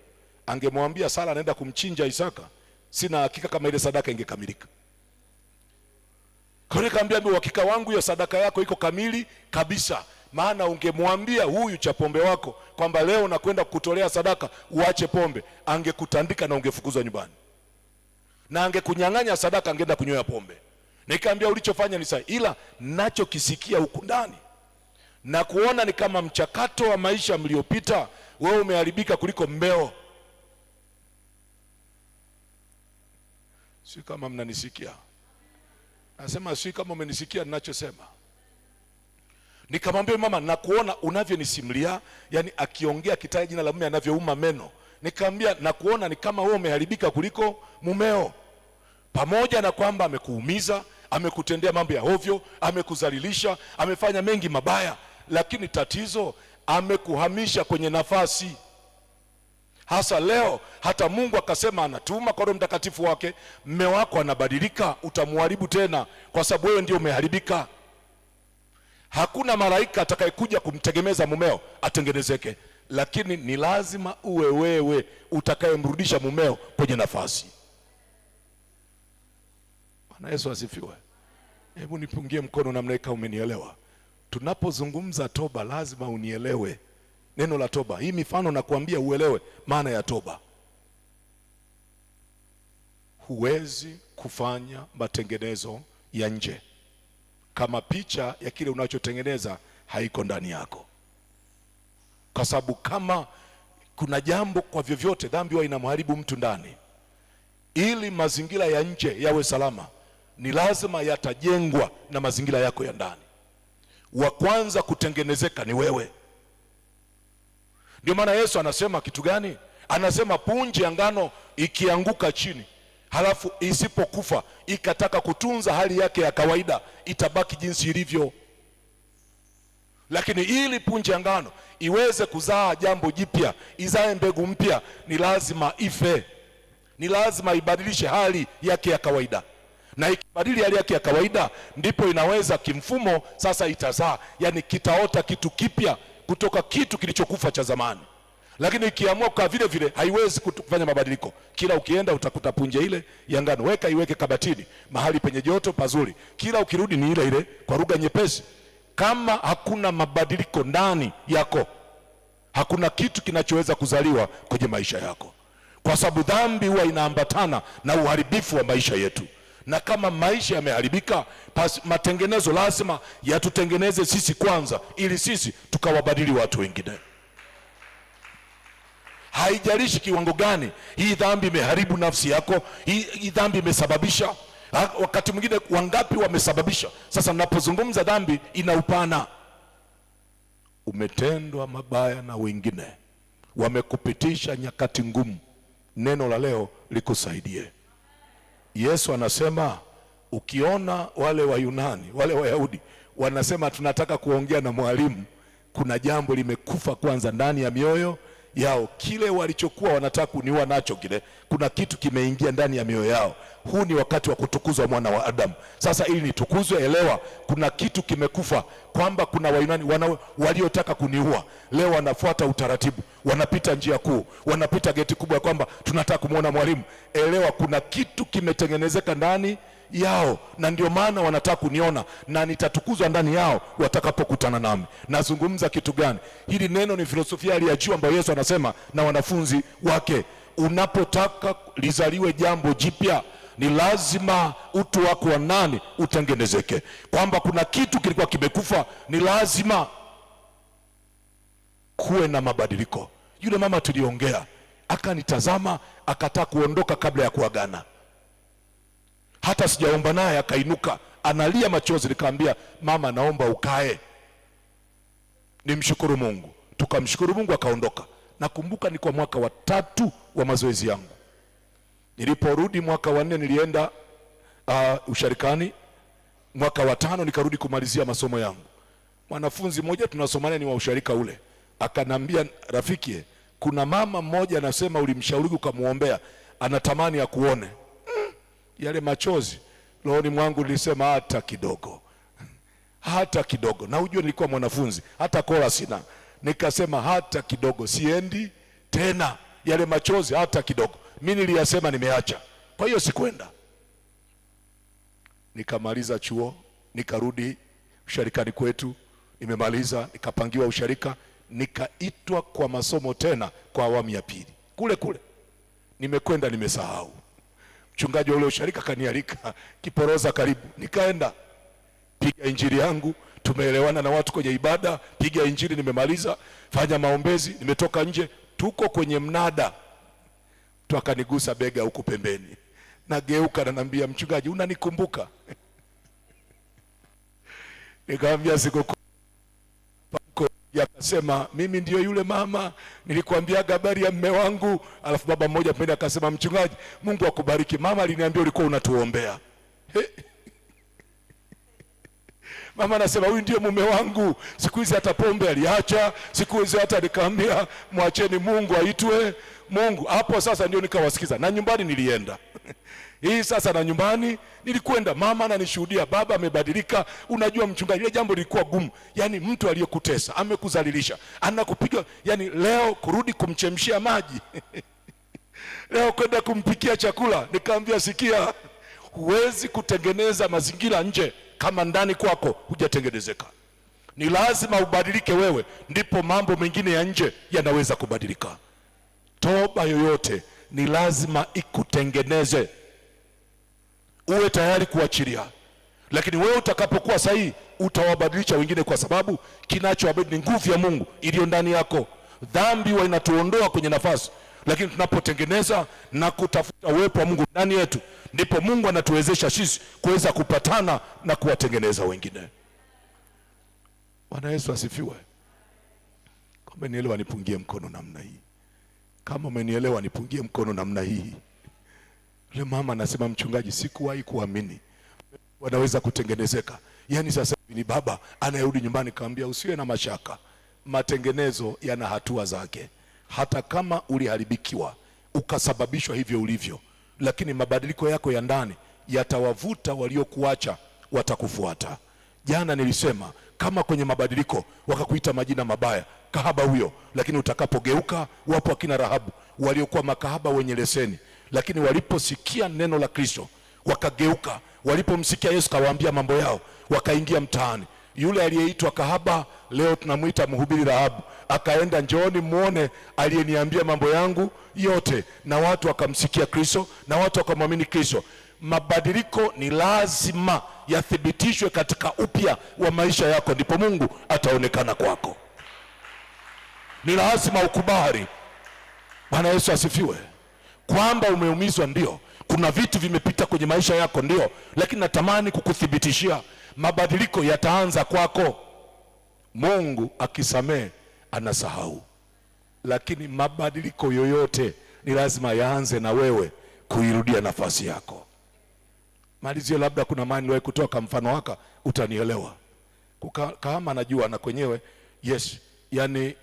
angemwambia Sara anaenda kumchinja Isaka, sina hakika kama ile sadaka ingekamilika. Kwa hiyo nikamwambia, uhakika wangu hiyo sadaka yako iko kamili kabisa, maana ungemwambia huyu cha pombe wako kwamba leo nakwenda kukutolea sadaka uache pombe, angekutandika na ungefukuzwa nyumbani, na angekunyang'anya sadaka, angeenda kunyoa pombe. Nikamwambia ulichofanya ni sahihi, ila ninachokisikia huku ndani na kuona ni kama mchakato wa maisha mliopita wewe umeharibika kuliko mmeo. Si kama mnanisikia? Nasema si kama umenisikia ninachosema. Nikamwambia mama, na kuona unavyonisimulia, yani akiongea kitaja jina la mume anavyouma meno. Nikamwambia na kuona ni kama wewe umeharibika kuliko mumeo. Pamoja na kwamba amekuumiza, amekutendea mambo ya hovyo, amekuzalilisha, amefanya mengi mabaya, lakini tatizo amekuhamisha kwenye nafasi. Hasa leo hata Mungu akasema anatuma kwa Roho Mtakatifu wake, mume wako anabadilika, utamuharibu tena kwa sababu wewe ndio umeharibika. Hakuna malaika atakayekuja kumtegemeza mumeo atengenezeke, lakini ni lazima uwe wewe utakayemrudisha mumeo kwenye nafasi. Bwana Yesu asifiwe. Hebu nipungie mkono namna kama umenielewa. Tunapozungumza toba lazima unielewe neno la toba. Hii mifano nakuambia uelewe maana ya toba. Huwezi kufanya matengenezo ya nje kama picha ya kile unachotengeneza haiko ndani yako. Kwa sababu kama kuna jambo kwa vyovyote dhambi huwa inamharibu mtu ndani. Ili mazingira ya nje yawe salama, ni lazima yatajengwa na mazingira yako ya ndani. Wa kwanza kutengenezeka ni wewe. Ndio maana Yesu anasema kitu gani? Anasema punje ya ngano ikianguka chini, halafu isipokufa ikataka kutunza hali yake ya kawaida, itabaki jinsi ilivyo. Lakini ili punje ya ngano iweze kuzaa jambo jipya, izae mbegu mpya, ni lazima ife. Ni lazima ibadilishe hali yake ya kawaida. Na ikibadili hali yake ya kawaida, ndipo inaweza kimfumo sasa itazaa, yani kitaota kitu kipya kutoka kitu kilichokufa cha zamani. Lakini ikiamua kwa vile vile haiwezi kufanya mabadiliko. Kila ukienda utakuta punje ile ya ngano, iweke kabatini mahali penye joto pazuri. Kila ukirudi ni ile ile, kwa lugha nyepesi. Kama hakuna mabadiliko ndani yako, hakuna kitu kinachoweza kuzaliwa kwenye maisha yako. Kwa sababu dhambi huwa inaambatana na uharibifu wa maisha yetu. Na kama maisha yameharibika, matengenezo lazima yatutengeneze sisi kwanza, ili sisi tukawabadili watu wengine. Haijalishi kiwango gani hii dhambi imeharibu nafsi yako, hii dhambi imesababisha. Wakati mwingine wangapi wamesababisha. Sasa ninapozungumza dhambi ina upana. Umetendwa mabaya na wengine, wamekupitisha nyakati ngumu. Neno la leo likusaidie. Yesu anasema ukiona wale Wayunani, wale Wayahudi wanasema tunataka kuongea na mwalimu, kuna jambo limekufa kwanza ndani ya mioyo yao. Kile walichokuwa wanataka kuniua nacho kile, kuna kitu kimeingia ndani ya mioyo yao. Huu ni wakati wa kutukuzwa mwana wa Adamu. Sasa ili nitukuzwe, elewa kuna kitu kimekufa, kwamba kuna Wayunani waliotaka kuniua, leo wanafuata utaratibu, wanapita njia kuu, wanapita geti kubwa, kwamba tunataka kumuona mwalimu. Elewa kuna kitu kimetengenezeka ndani yao, na ndio maana wanataka kuniona, na nitatukuzwa ndani yao watakapokutana nami. Nazungumza kitu gani? Hili neno ni filosofia ya juu ambayo Yesu anasema na wanafunzi wake. Unapotaka lizaliwe jambo jipya, ni lazima utu wako wa ndani utengenezeke, kwamba kuna kitu kilikuwa kimekufa, ni lazima kuwe na mabadiliko. Yule mama tuliongea, akanitazama, akataka kuondoka kabla ya kuagana. Hata sijaomba naye, akainuka analia machozi. Nikamwambia, mama, naomba ukae nimshukuru Mungu. Tukamshukuru Mungu, akaondoka. Nakumbuka ni kwa mwaka wa 3 wa mazoezi yangu. Niliporudi mwaka wa 4 nilienda usharikani. Mwaka wa 5 nikarudi kumalizia masomo yangu. Mwanafunzi mmoja tunasomana ni wa usharika ule, akanambia, rafiki, kuna mama mmoja anasema ulimshauri ukamuombea, anatamani akuone. Yale machozi rohoni mwangu nilisema hata kidogo, hata kidogo. Na ujue nilikuwa mwanafunzi, hata kola sina. Nikasema hata kidogo, siendi tena. Yale machozi hata kidogo, mimi niliyasema nimeacha. Kwa hiyo sikwenda. Nikamaliza chuo, nikarudi usharikani kwetu, nimemaliza, nikapangiwa usharika, nikaitwa kwa masomo tena kwa awamu ya pili. Kule kule nimekwenda, nimesahau. Mchungaji wa ule usharika kanialika Kiporoza karibu, nikaenda piga injili yangu, tumeelewana na watu kwenye ibada, piga injili, nimemaliza, fanya maombezi, nimetoka nje, tuko kwenye mnada, tu akanigusa bega huku pembeni, nageuka na naambia, mchungaji unanikumbuka? Nikamwambia sikukumbuka. Akasema, mimi ndio yule mama nilikwambia habari ya mume wangu. Alafu baba mmoja pembeni akasema, mchungaji Mungu akubariki, mama aliniambia ulikuwa unatuombea. Mama anasema, huyu ndio mume wangu, siku hizi hata pombe aliacha, siku hizi hata nikamwambia mwacheni Mungu aitwe Mungu. Hapo sasa ndio nikawasikiza, na nyumbani nilienda hii sasa, na nyumbani nilikwenda, mama ananishuhudia, baba amebadilika. Unajua mchungaji, ile jambo lilikuwa gumu, yani mtu aliyekutesa amekudhalilisha, anakupiga, yani leo kurudi kumchemshia maji leo kwenda kumpikia chakula. Nikamwambia, sikia, huwezi kutengeneza mazingira nje kama ndani kwako hujatengenezeka. Ni lazima ubadilike wewe, ndipo mambo mengine ya nje yanaweza kubadilika. Toba yoyote ni lazima ikutengeneze, uwe tayari kuachilia. Lakini wewe utakapokuwa sahihi, utawabadilisha wengine, kwa sababu kinachowabadili ni nguvu ya Mungu iliyo ndani yako. Dhambi huwa inatuondoa kwenye nafasi, lakini tunapotengeneza na kutafuta uwepo wa Mungu ndani yetu, ndipo Mungu anatuwezesha sisi kuweza kupatana na kuwatengeneza wengine. Bwana Yesu asifiwe. Kama umenielewa nipungie mkono namna hii. Kama umenielewa nipungie mkono namna hii. Yule mama anasema, mchungaji, sikuwahi kuamini wanaweza kutengenezeka. Yani sasa hivi ni baba anayerudi nyumbani. Kaambia, usiwe na mashaka, matengenezo yana hatua zake. Hata kama uliharibikiwa ukasababishwa hivyo ulivyo, lakini mabadiliko yako ya ndani yatawavuta waliokuacha, watakufuata. Jana nilisema, kama kwenye mabadiliko wakakuita majina mabaya, kahaba huyo, lakini utakapogeuka, wapo akina Rahabu waliokuwa makahaba wenye leseni, lakini waliposikia neno la Kristo wakageuka. Walipomsikia Yesu kawaambia mambo yao, wakaingia mtaani. Yule aliyeitwa kahaba leo tunamuita mhubiri Rahabu, akaenda, njooni muone aliyeniambia mambo yangu yote, na watu wakamsikia Kristo na watu wakamwamini Kristo. Mabadiliko ni lazima yathibitishwe katika upya wa maisha yako, ndipo Mungu ataonekana kwako. Ni lazima ukubali. Bwana Yesu asifiwe. Kwamba umeumizwa ndio, kuna vitu vimepita kwenye maisha yako ndio, lakini natamani kukuthibitishia mabadiliko yataanza kwako. Mungu akisamehe anasahau, lakini mabadiliko yoyote ni lazima yaanze na wewe kuirudia nafasi yako. Malizio, labda kuna maana niwahi kutoka mfano waka utanielewa. Kama najua na kwenyewe, yes, yani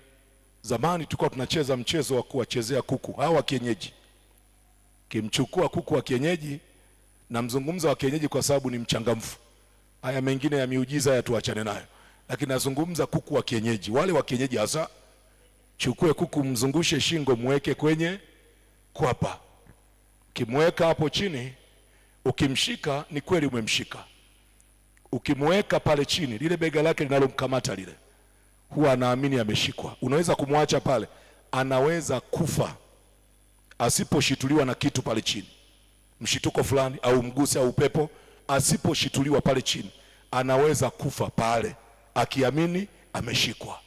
zamani tulikuwa tunacheza mchezo wa kuwachezea kuku hawa kienyeji. Kimchukua kuku wa kienyeji, na mzungumza wa kienyeji kwa sababu ni mchangamfu. Haya mengine ya miujiza ya tuachane nayo, lakini nazungumza kuku wa kienyeji. Wale wa kienyeji hasa, chukue kuku, mzungushe shingo, muweke kwenye kwapa. Ukimweka hapo chini, ukimshika ni kweli umemshika. Ukimweka pale chini, lile bega lake linalomkamata lile, huwa anaamini ameshikwa. Unaweza kumwacha pale, anaweza kufa asiposhituliwa na kitu pale chini, mshituko fulani au mguse au upepo. Asiposhituliwa pale chini, anaweza kufa pale akiamini ameshikwa.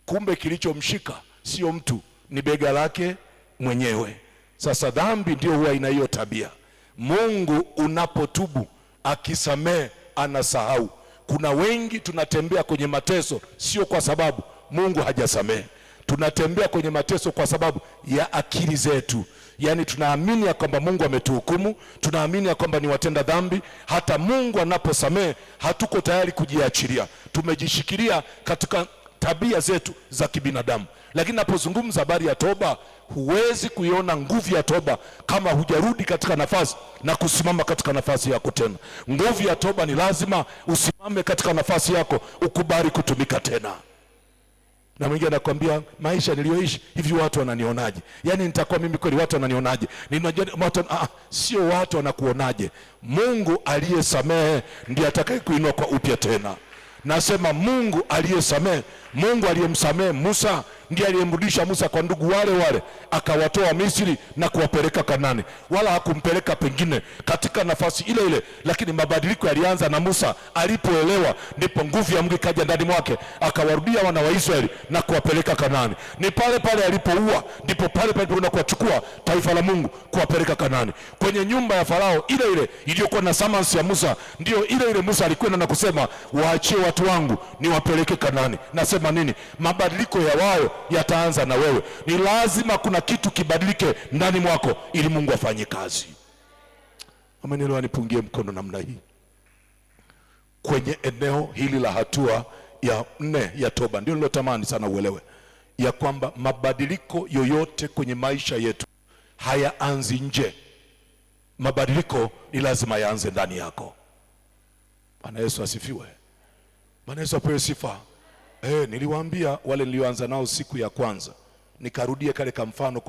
Kumbe kilichomshika sio mtu, ni bega lake mwenyewe. Sasa dhambi ndio huwa ina hiyo tabia. Mungu unapotubu, akisamehe anasahau. Kuna wengi tunatembea kwenye mateso sio kwa sababu Mungu hajasamehe. Tunatembea kwenye mateso kwa sababu ya akili zetu. Yani tunaamini ya kwamba Mungu ametuhukumu, tunaamini ya kwamba ni watenda dhambi. Hata Mungu anaposamehe hatuko tayari kujiachilia, tumejishikilia katika tabia zetu za kibinadamu. Lakini napozungumza habari ya toba, huwezi kuiona nguvu ya toba kama hujarudi katika nafasi na kusimama katika nafasi yako tena. Nguvu ya toba ni lazima usimame katika nafasi yako, ukubali kutumika tena. Na mwingine anakuambia, maisha niliyoishi hivi watu wananionaje? Yani nitakuwa mimi kweli watu wananionaje? Sio watu wanakuonaje. Mungu aliyesamehe ndiye atakayekuinua kwa upya tena. Nasema Mungu aliyesamehe, Mungu aliyemsamehe Musa ndiye aliyemrudisha Musa kwa ndugu wale wale, akawatoa Misri na kuwapeleka Kanani. Wala hakumpeleka pengine, katika nafasi ile ile. Lakini mabadiliko yalianza na Musa alipoelewa, ndipo nguvu ya Mungu ikaja ndani mwake, akawarudia wana wa Israeli na kuwapeleka Kanani. Ni pale pale alipoua, ndipo pale pale alipokwenda kuwachukua taifa la Mungu kuwapeleka Kanani. Kwenye nyumba ya Farao ile ile iliyokuwa na summons ya Musa, ndio ile ile Musa alikwenda na kusema, waachie watu wangu niwapeleke Kanani. Nasema nini? Mabadiliko ya wayo yataanza na wewe. Ni lazima kuna kitu kibadilike ndani mwako ili Mungu afanye kazi. Amenielewa? Nipungie mkono namna hii. Kwenye eneo hili la hatua ya 4 ya toba, ndio nilotamani sana uelewe ya kwamba mabadiliko yoyote kwenye maisha yetu hayaanzi nje. Mabadiliko ni lazima yaanze ndani yako. Bwana Yesu asifiwe. Bwana Yesu apewe sifa. Niliwaambia wale nilioanza nao siku ya kwanza, nikarudia kale kwa mfano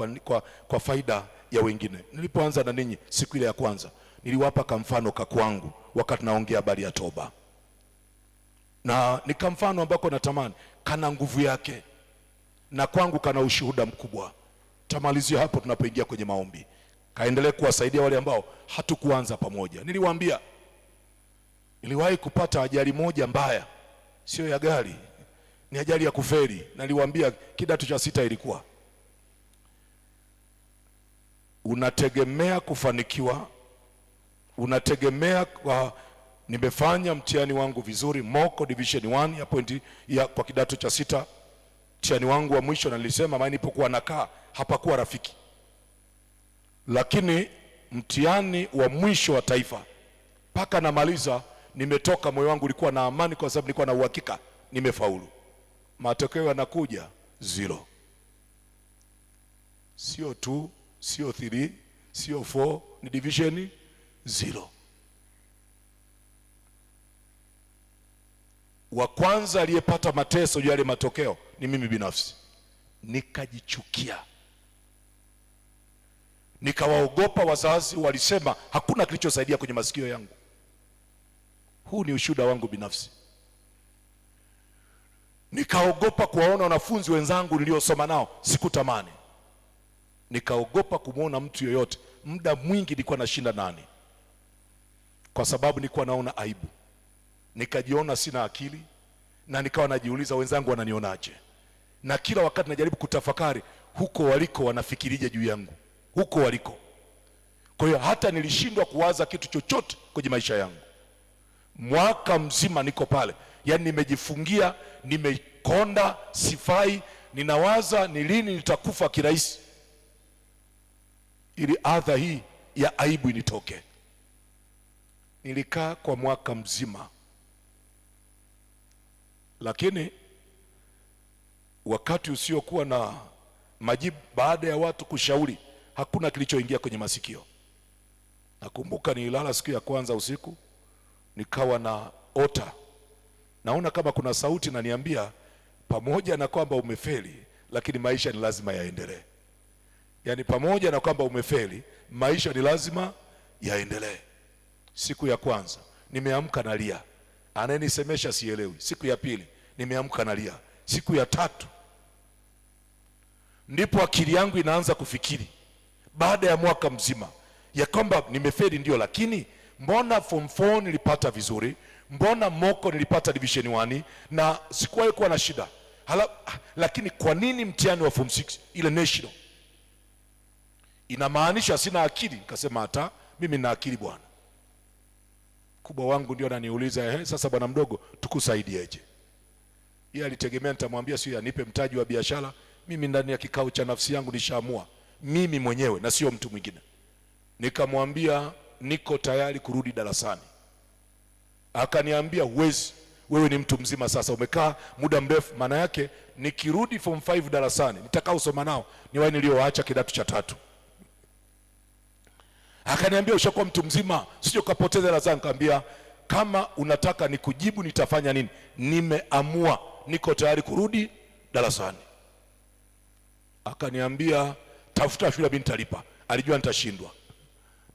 kwa faida ya wengine. Nilipoanza na ninyi siku ile ya kwanza, niliwapa kwa mfano kwangu wakati naongea habari ya toba. Na ni kwa mfano ambako natamani kana nguvu yake, na kwangu kana ushuhuda mkubwa. Tamalizia hapo tunapoingia kwenye maombi. Kaendelee kuwasaidia wale ambao hatukuanza pamoja. Niliwaambia niliwahi kupata ajali moja mbaya, sio ya gari, ni ajali ya kuferi. Na niliwaambia kidato cha 6 ilikuwa. Unategemea kufanikiwa, unategemea nimefanya mtihani wangu vizuri, moko division 1 ya pointi ya kwa kidato cha 6, mtihani wangu wa mwisho, na nilisema maana nilipokuwa nakaa hapakuwa rafiki. Lakini mtihani wa mwisho wa taifa paka namaliza, nimetoka, moyo wangu ulikuwa na amani kwa sababu nilikuwa na uhakika nimefaulu. Matokeo yanakuja 0. Sio 2, sio 3, sio 4, ni division 0. Wa kwanza aliyepata mateso yale matokeo ni mimi binafsi. Nikajichukia, nikawaogopa wazazi. Walisema hakuna kilichosaidia kwenye masikio yangu. Huu ni ushuhuda wangu binafsi. Nikaogopa kuwaona wanafunzi wenzangu niliosoma nao, sikutamani. Nikaogopa kumuona mtu yoyote. Muda mwingi nilikuwa nashinda nani, kwa sababu nilikuwa naona aibu. Nikajiona sina akili, na nikawa najiuliza wenzangu wananionaje. Na kila wakati najaribu kutafakari huko waliko wanafikirije juu yangu, huko waliko. Kwa hiyo hata nilishindwa kuwaza kitu chochote kwenye maisha yangu. Mwaka mzima niko pale, yani nimejifungia, nimekonda, sifai. Ninawaza ni lini nitakufa kirahisi, ili adha hii ya aibu initoke. Nilikaa kwa mwaka mzima, lakini wakati usiokuwa na majibu, baada ya watu kushauri, hakuna kilichoingia kwenye masikio. Nakumbuka nililala siku ya kwanza usiku, nikawa na ota, naona kama kuna sauti naniambia, pamoja na kwamba umefeli, lakini maisha ni lazima yaendelee. Yani pamoja na kwamba umefeli, maisha ni lazima yaendelee. Siku ya kwanza nimeamka nalia, anayenisemesha sielewi. Siku ya pili nimeamka nalia. Siku ya tatu ndipo akili yangu inaanza kufikiri, baada ya mwaka mzima, ya kwamba nimefeli ndio, lakini mbona form 4 nilipata vizuri, mbona moko nilipata division 1 na sikuwahi kuwa na shida. Lakini kwa nini mtihani wa form 6 ile national inamaanisha sina akili? Nikasema hata mimi na akili bwana. Kubwa wangu ndio ananiuliza, sasa bwana mdogo tukusaidieje? Yeye alitegemea nitamwambia sio anipe mtaji wa biashara. Mimi ndani ya kikao cha nafsi yangu nishaamua mimi mwenyewe na sio mtu mwingine. Nikamwambia niko tayari kurudi darasani. Akaniambia huwezi, wewe ni mtu mzima sasa, umekaa muda mrefu. Maana yake nikirudi form 5 darasani nitakao soma nao ni wale nilioacha kidato cha 3. Akaniambia ushakuwa mtu mzima, sio kapoteza darasani. Nikamwambia kama unataka nikujibu nitafanya nini, nimeamua, niko tayari kurudi darasani. Akaniambia tafuta shule, mimi nitalipa. Alijua nitashindwa.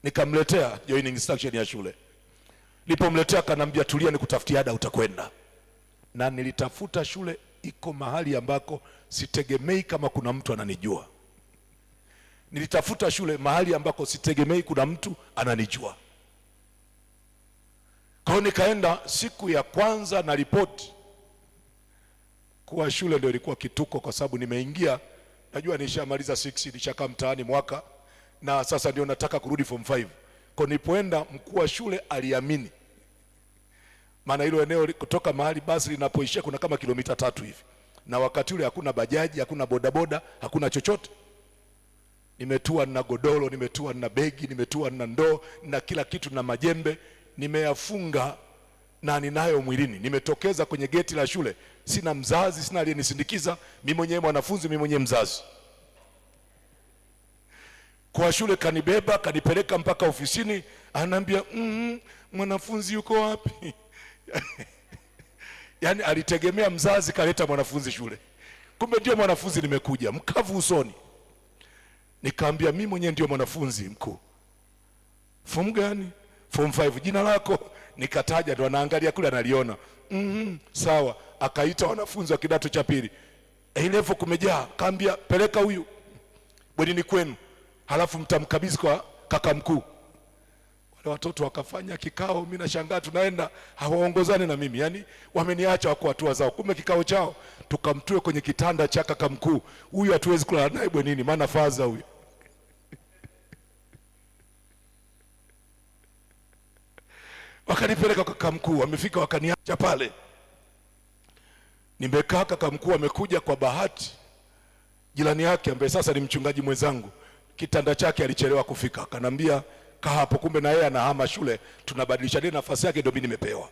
Nikamletea joining instruction ya shule. Nilipomletea akaniambia tulia, nikutafutia ada utakwenda. Na nilitafuta shule iko mahali ambako sitegemei kama kuna mtu ananijua. Nilitafuta shule mahali ambako sitegemei kuna mtu ananijua. Kwa hiyo nikaenda siku ya kwanza na ripoti kuwa shule ndio ilikuwa kituko, kwa sababu nimeingia, najua nishamaliza 6, nishakaa mtaani mwaka na sasa ndio nataka kurudi form 5. Kwa nilipoenda, mkuu wa shule aliamini, maana hilo eneo kutoka mahali basi linapoishia kuna kama kilomita 3 hivi, na wakati ule hakuna bajaji, hakuna bodaboda, hakuna chochote. Nimetua na godoro, nimetua na begi, nimetua na ndoo na kila kitu na majembe, nimeyafunga na ninayo mwilini. Nimetokeza kwenye geti la shule, sina mzazi, sina aliyenisindikiza, mimi mwenyewe mwanafunzi, mimi mwenyewe mzazi. Kwa shule kanibeba, kanipeleka mpaka ofisini, ananiambia mwanafunzi yuko wapi? Yaani alitegemea mzazi kaleta mwanafunzi shule, kumbe ndio mwanafunzi nimekuja mkavu usoni. Nikaambia mimi mwenyewe ndio mwanafunzi mkuu. Form gani? Form 5. Jina lako? Nikataja, ndo anaangalia kule analiona. Sawa. Akaita wanafunzi wa kidato cha pili. Level kumejaa, kaambia peleka huyu bwenini kwenu, halafu mtamkabidhi kwa kaka mkuu. Wale watoto wakafanya kikao, mimi nashangaa tunaenda hawaongozani na mimi. Yaani wameniacha wako hatua zao. Kumbe kikao chao tukamtue kwenye kitanda cha kaka mkuu. Huyu hatuwezi kulala naye bwenini maana faza huyu. Wakanipeleka kwa kaka mkuu, wamefika wakaniacha pale. Nimekaa, kaka mkuu amekuja, kwa bahati jirani yake ambaye sasa ni mchungaji mwenzangu, kitanda chake alichelewa kufika. Akanambia kaa hapo, kumbe na yeye anahama shule, tunabadilisha ile nafasi yake, ndio mimi nimepewa.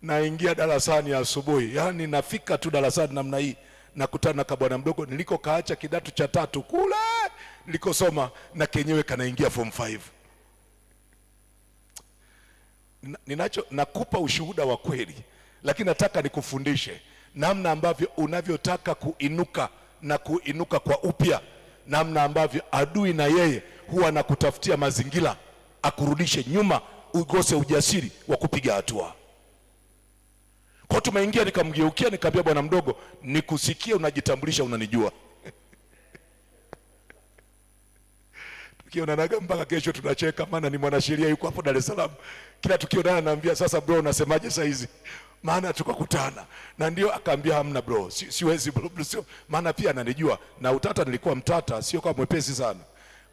Naingia darasani asubuhi, yani nafika tu darasani namna hii, nakutana na bwana mdogo niliko kaacha kidato cha 3 kule nilikosoma, na kenyewe kanaingia form 5. Nakupa ushuhuda wa kweli, lakini nataka nikufundishe namna ambavyo unavyotaka kuinuka na kuinuka kwa upya, namna ambavyo adui na yeye huwa anakutafutia mazingira akurudishe nyuma, ugose ujasiri wa kupiga hatua. Kwa tumeingia, nikamgeukia nikamwambia, bwana mdogo, nikusikie unajitambulisha, unanijua. Tukionanaga mpaka kesho tunacheka, maana ni mwanasheria yuko hapo Dar es Salaam. Kila tukionana naambia, sasa bro unasemaje saa hizi? Maana tukakutana. Na ndio akaambia hamna bro, siwezi bro, sio. Maana pia ananijua na utata nilikuwa mtata, sio kama mwepesi sana.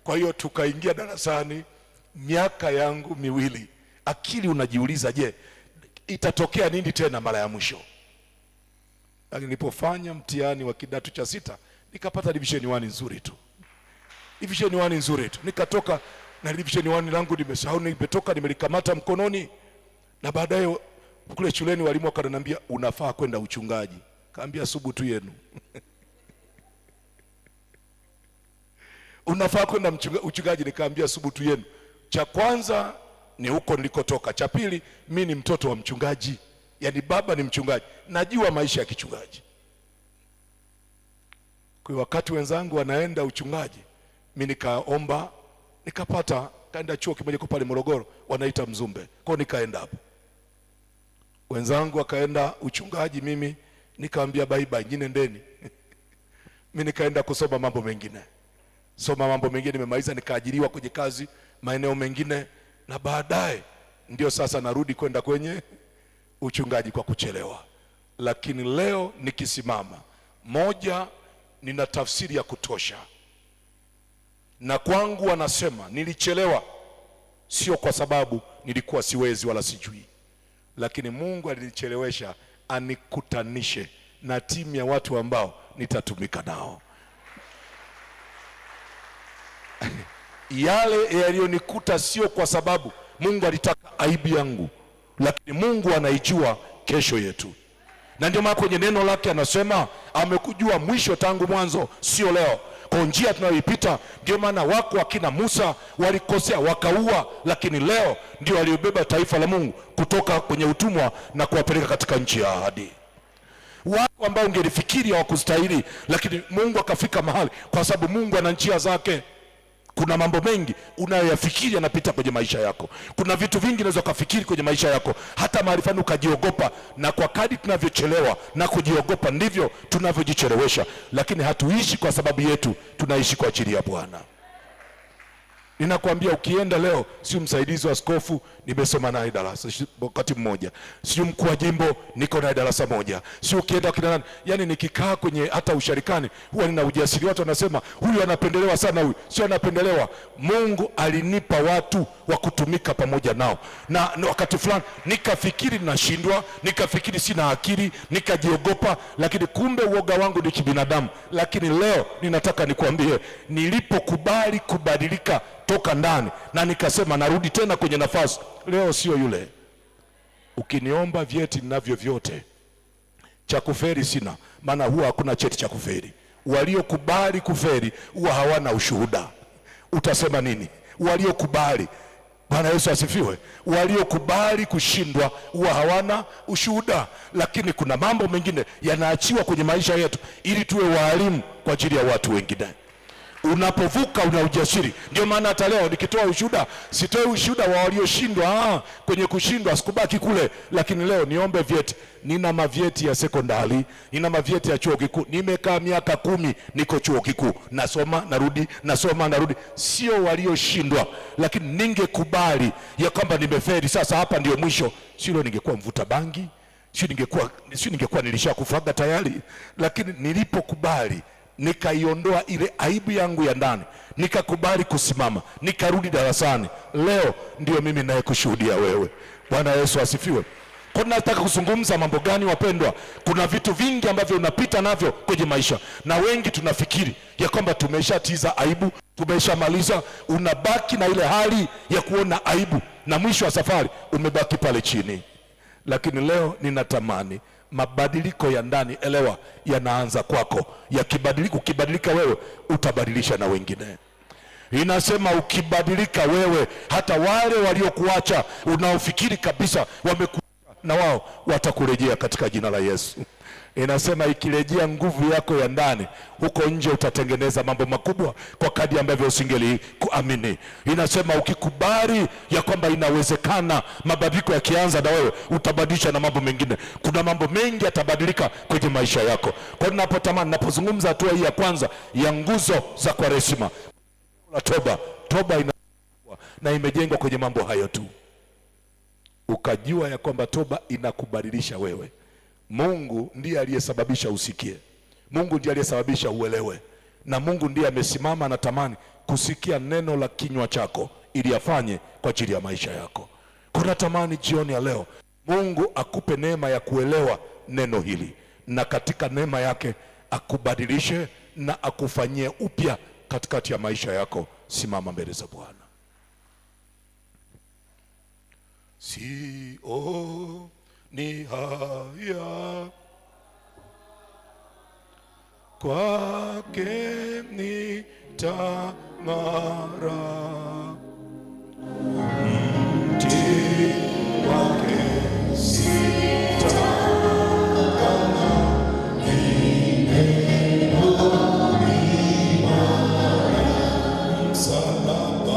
Kwa hiyo tukaingia darasani, miaka yangu miwili. Akili unajiuliza, je, itatokea nini tena mara ya mwisho? Lakini nilipofanya mtihani wa kidato cha 6 nikapata division 1 nzuri tu. Division 1 nzuri tu. Nikatoka na division 1 langu nimesahau, nimetoka nimelikamata mkononi. Na baadaye kule shuleni walimu wakananiambia, unafaa kwenda uchungaji. Kaambia subutu yenu. Unafaa kwenda uchungaji, nikaambia subutu yenu. Cha kwanza ni huko nilikotoka. Cha pili, mimi ni mtoto wa mchungaji. Yaani baba ni mchungaji. Najua maisha ya kichungaji. Kwa wakati wenzangu wanaenda uchungaji, mimi nikaomba, nikapata, kaenda chuo kimoja kwa pale Morogoro, wanaita Mzumbe. Kwa nikaenda hapo. Wenzangu wakaenda uchungaji, mimi nikaambia bye bye, nyinyi ndeni. Mimi nikaenda kusoma mambo mengine. Soma mambo mengine, nimemaliza, nikaajiriwa kwenye kazi maeneo mengine, na baadaye ndio sasa narudi kwenda kwenye uchungaji kwa kuchelewa. Lakini leo nikisimama, moja, nina tafsiri ya kutosha. Na kwangu wanasema nilichelewa sio kwa sababu nilikuwa siwezi wala sijui, lakini Mungu alinichelewesha anikutanishe na timu ya watu ambao nitatumika nao. Yale yaliyonikuta sio kwa sababu Mungu alitaka aibu yangu, lakini Mungu anaijua kesho yetu. Na ndio maana kwenye neno lake anasema amekujua mwisho tangu mwanzo, sio leo. Kwa njia tunayoipita, ndio maana wako akina Musa walikosea wakaua, lakini leo ndio waliobeba taifa la Mungu kutoka kwenye utumwa na kuwapeleka katika nchi ya ahadi. Wako ambao ungelifikiri hawakustahili, lakini Mungu akafika mahali, kwa sababu Mungu ana njia zake. Kuna mambo mengi unayoyafikiri yanapita kwenye maisha yako. Kuna vitu vingi unaweza kufikiri kwenye maisha yako, hata mahali fulani ukajiogopa, na kwa kadri tunavyochelewa na kujiogopa ndivyo tunavyojichelewesha. Lakini hatuishi kwa sababu yetu, tunaishi kwa ajili ya Bwana. Ninakwambia ukienda leo, si msaidizi wa askofu nimesoma naye darasa wakati mmoja, si mkuu wa jimbo niko naye darasa moja, si ukienda kina nani, yani nikikaa kwenye hata usharikani huwa nina ujasiri. Watu wanasema huyu anapendelewa sana, huyu sio anapendelewa. Mungu alinipa watu wa kutumika pamoja nao, na wakati fulani nikafikiri nashindwa, nikafikiri sina akili, nikajiogopa, lakini kumbe uoga wangu ni kibinadamu. Lakini leo ninataka nikwambie, nilipokubali kubadilika toka ndani na nikasema narudi tena kwenye nafasi, leo sio yule. Ukiniomba vyeti ninavyo vyote, cha kuferi sina, maana huwa hakuna cheti cha kuferi. Waliokubali kuferi huwa hawana ushuhuda. Utasema nini? Waliokubali, Bwana Yesu asifiwe, waliokubali kushindwa huwa hawana ushuhuda. Lakini kuna mambo mengine yanaachiwa kwenye maisha yetu ili tuwe walimu kwa ajili ya watu wengine. Unapovuka una ujasiri. Ndio maana hata leo nikitoa ushuhuda, sitoi ushuhuda wa walioshindwa. Kwenye kushindwa sikubaki kule, lakini leo niombe vyeti. Nina mavyeti ya sekondari, nina mavyeti ya chuo kikuu. Nimekaa miaka 10 niko chuo kikuu, nasoma narudi, nasoma narudi. Sio walioshindwa, lakini ningekubali ya kwamba nimeferi, sasa hapa ndio mwisho, sio ningekuwa mvuta bangi, sio ningekuwa nilishakufaga tayari. Lakini nilipokubali, nikaiondoa ile aibu yangu ya ndani, nikakubali kusimama, nikarudi darasani, leo ndio mimi naye kushuhudia wewe. Bwana Yesu asifiwe. Kwa nataka kuzungumza mambo gani wapendwa? Kuna vitu vingi ambavyo unapita navyo kwenye maisha, na wengi tunafikiri ya kwamba tumeshatiza aibu, tumeshamaliza. Unabaki na ile hali ya kuona aibu, na mwisho wa safari umebaki pale chini. Lakini leo ninatamani mabadiliko ya ndani, elewa, yanaanza kwako. Yakibadilika, ukibadilika wewe, utabadilisha na wengine. Inasema ukibadilika wewe, hata wale waliokuacha unaofikiri kabisa wamekuacha, na wao watakurejea katika jina la Yesu. Inasema ikirejea nguvu yako ya ndani, huko nje utatengeneza mambo makubwa kwa kadri ambavyo usingeli kuamini. Inasema ukikubali ya kwamba inawezekana, mabadiliko yakianza na wewe, utabadilisha na mambo mengine. Kuna mambo mengi yatabadilika kwenye maisha yako. Kwa ninapotamani, napozungumza hatua hii ya kwanza ya nguzo za Kwaresima la toba, toba na imejengwa kwenye mambo hayo tu. Ukajua ya kwamba toba inakubadilisha wewe. Mungu ndiye aliyesababisha usikie, Mungu ndiye aliyesababisha uelewe, na Mungu ndiye amesimama anatamani kusikia neno la kinywa chako ili afanye kwa ajili ya maisha yako. Kuna tamani jioni ya leo Mungu akupe neema ya kuelewa neno hili, na katika neema yake akubadilishe na akufanyie upya katikati ya maisha yako. Simama mbele za Bwana. Ni haya kwake nitang'ara, mti wake sitakana, msalaba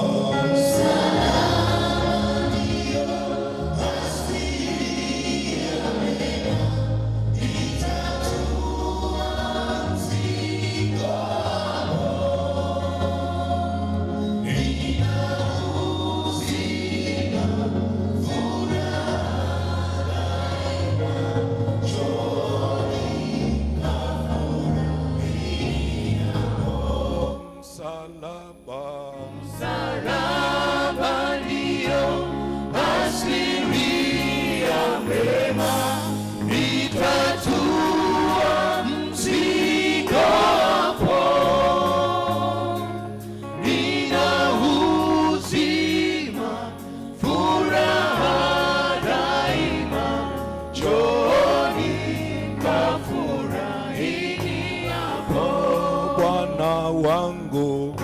wangu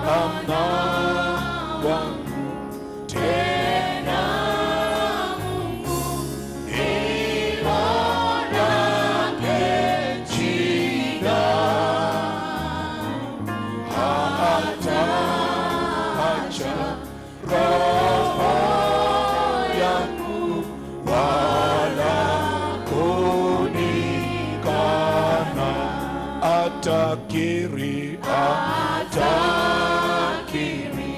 amna wangu tena Mungu iwanake jina hata acha atakiri atakiri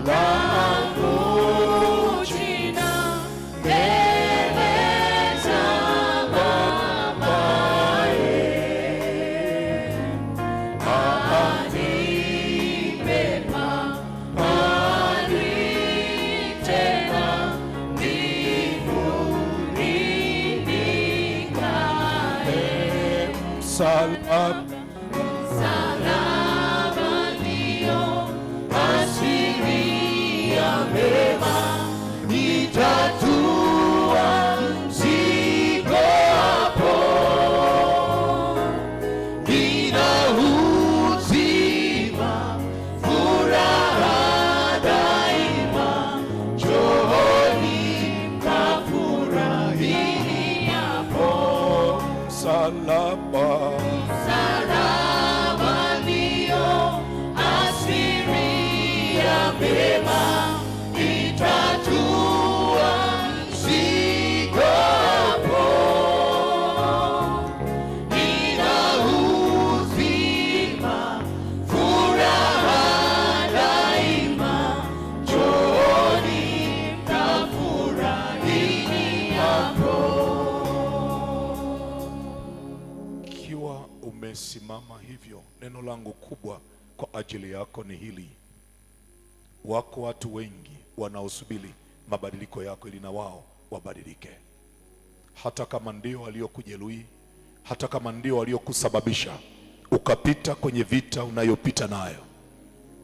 langu jina mbele za Babaye, anipe mahali tena mbinguni nikae. msalaba Salama ndio asili ya mema, nitatua mzigo hapo. Nina uzima, furaha daima, njooni kafurahi hapo. msalaba Salama ndio asili ya mema, nitatua mzigo hapo. Nina uzima, furaha daima, njooni kafurahi hapo. Ikiwa umesimama hivyo, neno langu kubwa kwa ajili yako ni hili: wako watu wengi wanaosubiri mabadiliko yako ili na wao wabadilike, hata kama ndio waliokujeruhi, hata kama ndio waliokusababisha ukapita kwenye vita unayopita nayo.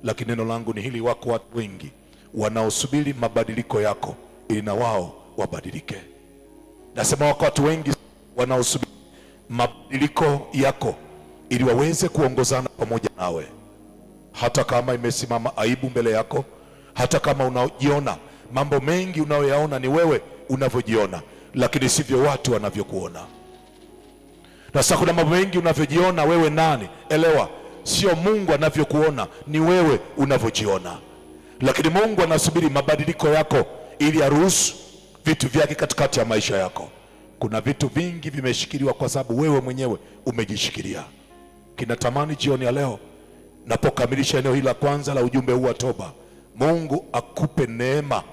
Lakini neno langu ni hili: wako watu wengi wanaosubiri mabadiliko yako ili na wao wabadilike. Nasema wako watu wengi wanaosubiri mabadiliko yako ili waweze kuongozana pamoja nawe, hata kama imesimama aibu mbele yako, hata kama unajiona mambo mengi unayoyaona ni wewe unavyojiona, lakini sivyo watu wanavyokuona. Na sasa kuna mambo mengi unavyojiona wewe nani, elewa, sio Mungu anavyokuona, ni wewe unavyojiona. Lakini Mungu anasubiri mabadiliko yako ili aruhusu vitu vyake katikati ya maisha yako. Kuna vitu vingi vimeshikiliwa kwa sababu wewe mwenyewe umejishikilia. Kinatamani jioni ya leo napokamilisha eneo hili la kwanza la ujumbe huu wa toba, Mungu akupe neema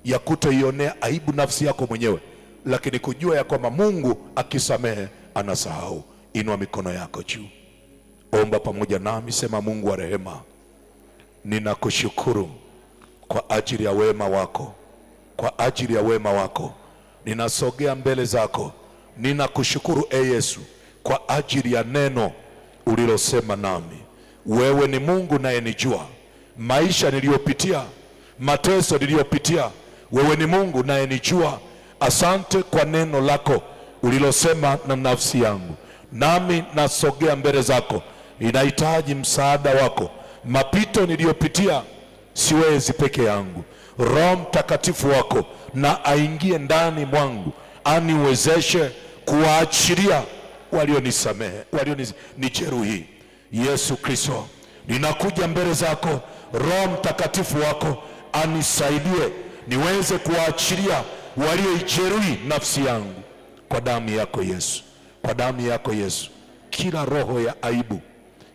ya kutoionea aibu nafsi yako mwenyewe, lakini kujua ya kwamba Mungu akisamehe anasahau. Inua mikono yako juu, omba pamoja nami, sema: Mungu wa rehema, ninakushukuru kwa ajili ya wema wako, kwa ajili ya wema wako. Ninasogea mbele zako, ninakushukuru Yesu kwa ajili ya neno ulilosema nami. Wewe ni Mungu naye nijua maisha niliyopitia, mateso niliyopitia. Wewe ni Mungu naye nijua. Asante kwa neno lako ulilosema na nafsi yangu, nami nasogea mbele zako, ninahitaji msaada wako. Mapito niliyopitia siwezi peke yangu. Roho Mtakatifu wako na aingie ndani mwangu, aniwezeshe kuwaachilia walionisamehe, walionijeruhi. Yesu Kristo, ninakuja mbele zako. Roho Mtakatifu wako anisaidie niweze kuwaachilia walioijeruhi nafsi yangu kwa damu yako Yesu, kwa damu yako Yesu. Kila roho ya aibu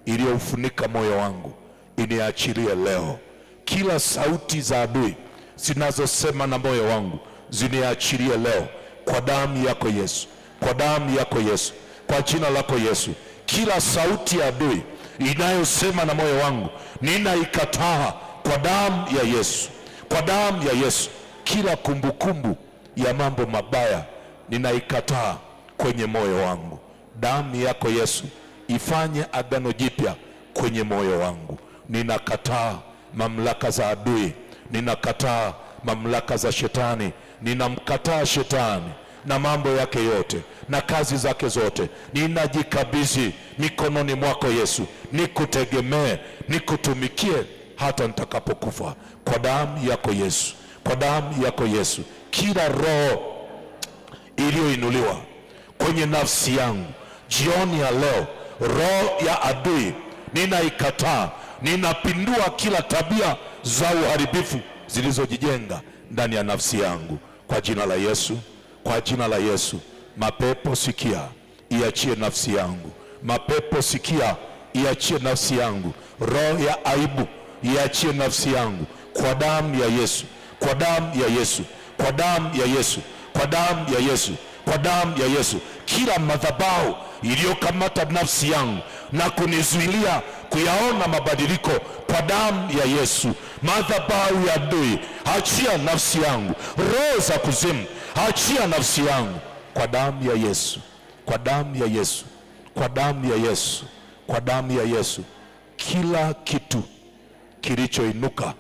iliyoufunika moyo wangu iniachilie leo. Kila sauti za adui zinazosema na moyo wangu ziniachilie leo kwa damu yako Yesu, kwa damu yako Yesu, kwa jina lako Yesu. Kila sauti ya adui inayosema na moyo wangu ninaikataa kwa damu ya Yesu, kwa damu ya Yesu. Kila kumbukumbu ya mambo mabaya ninaikataa kwenye moyo wangu. Damu yako Yesu ifanye agano jipya kwenye moyo wangu. Ninakataa mamlaka za adui, ninakataa mamlaka za shetani, ninamkataa shetani na mambo yake yote na kazi zake zote. Ninajikabidhi mikononi mwako Yesu, nikutegemee, nikutumikie hata nitakapokufa, kwa damu yako Yesu, kwa damu yako Yesu. Kila roho iliyoinuliwa kwenye nafsi yangu jioni ya leo, roho ya adui ninaikataa. Ninapindua kila tabia za uharibifu zilizojijenga ndani ya nafsi yangu kwa jina la Yesu, kwa jina la Yesu. Mapepo sikia, iachie nafsi yangu. Mapepo sikia, iachie nafsi yangu. Roho ya aibu iachie nafsi yangu kwa damu ya Yesu, kwa damu ya Yesu, kwa damu ya Yesu, kwa damu ya Yesu, kwa damu ya Yesu. Kila madhabahu iliyokamata nafsi yangu na kunizuilia kuyaona mabadiliko, kwa damu ya Yesu. Madhabahu ya adui, achia nafsi yangu. Roho za kuzimu, achia nafsi yangu kwa damu ya Yesu, kwa damu ya Yesu, kwa damu ya Yesu, kwa damu ya Yesu. Kila kitu kilichoinuka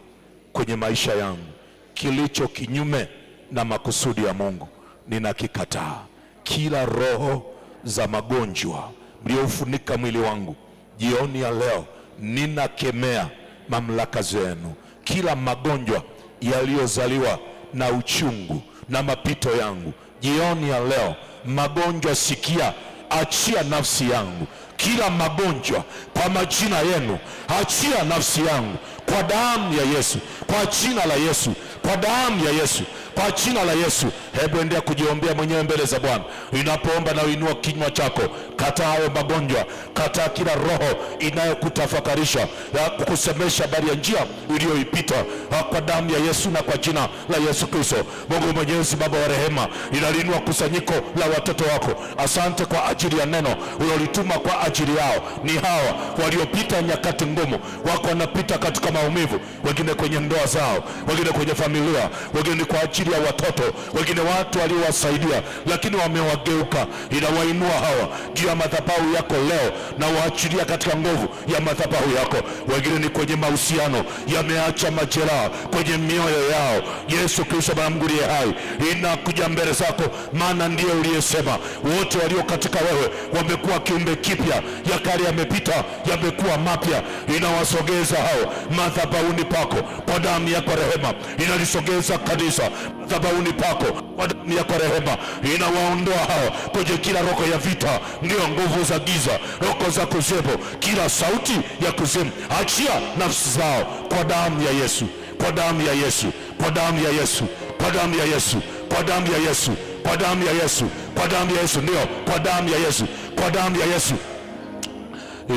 kwenye maisha yangu kilicho kinyume na makusudi ya Mungu ninakikataa. Kila roho za magonjwa mliofunika mwili wangu, jioni ya leo ninakemea mamlaka zenu. Kila magonjwa yaliyozaliwa na uchungu na mapito yangu, jioni ya leo, magonjwa sikia, achia nafsi yangu. Kila magonjwa kwa majina yenu, achia nafsi yangu kwa damu ya Yesu, kwa jina la Yesu, kwa damu ya Yesu, kwa jina la Yesu. Hebu endelea kujiombea mwenyewe mbele za Bwana. Unapoomba na uinua kinywa chako, kataa hayo magonjwa, kataa kila roho inayokutafakarisha ya kukusemesha habari ya njia uliyoipita, kwa damu ya Yesu na kwa jina la Yesu Kristo. Mungu Mwenyezi, Baba wa rehema, ninalinua kusanyiko la watoto wako. Asante kwa ajili ya neno ulilotuma kwa ajili yao. Ni hawa waliopita nyakati ngumu, wako wanapita katika maumivu, wengine kwenye ndoa zao, wengine kwenye familia, wengine kwa ajili ya watoto, wengine watu waliowasaidia lakini wamewageuka. Inawainua hawa juu ya madhabahu yako leo na waachilia katika nguvu ya madhabahu yako. Wengine ni kwenye mahusiano, yameacha majeraha kwenye mioyo yao. Yesu Kristo Bwana Mungu aliye hai, inakuja mbele zako, maana ndiye uliyesema wote walio katika wewe wamekuwa kiumbe kipya, ya kale yamepita, yamekuwa mapya. Inawasogeza hao madhabahuni pako kwa damu yako rehema. Inalisogeza kanisa madhabahuni pako kwa damu yako rehema. Inawaondoa hao kwenye kila roho ya vita, ndio nguvu za giza, roho za kuzimu, kila sauti ya kuzimu, achia nafsi zao kwa damu ya Yesu, kwa damu ya Yesu, kwa damu ya Yesu, kwa damu ya Yesu, kwa damu ya Yesu, kwa damu ya Yesu, kwa damu ya Yesu, ndio kwa damu ya Yesu, kwa damu ya Yesu.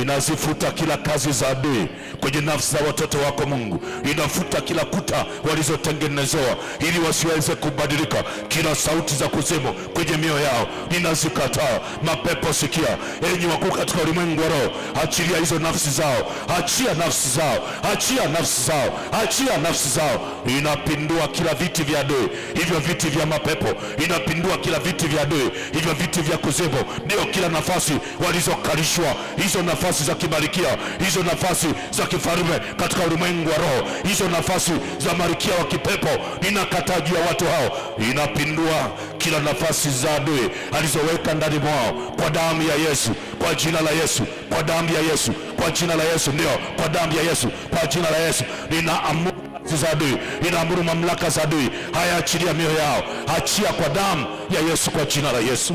Inazifuta kila kazi za adui kwenye nafsi za watoto wako Mungu. Inafuta kila kuta walizotengenezewa ili wasiweze kubadilika. Kila sauti za kuzimu kwenye mioyo yao ninazikataa. Mapepo sikia, enyi wakuu katika ulimwengu wa roho, achilia hizo nafsi zao, achia nafsi zao, achia nafsi zao, achia nafsi zao. Inapindua kila viti vya adui, hivyo viti vya mapepo. Inapindua kila viti vya adui, hivyo viti vya kuzimu. Ndio kila nafasi walizokalishwa, hizo nafasi za kibarikia, hizo nafasi za kifalme katika ulimwengu wa roho, hizo nafasi za marikia wa kipepo, ninakataa juu ya watu hao. Inapindua kila nafasi za adui alizoweka ndani mwao kwa damu ya Yesu, kwa jina la Yesu, kwa damu ya Yesu, kwa jina la Yesu, ndio kwa damu ya Yesu, kwa jina la Yesu. Ninaamuru za adui, ninaamuru mamlaka za adui, haya achilia mioyo yao, achia kwa damu ya Yesu, kwa jina la Yesu.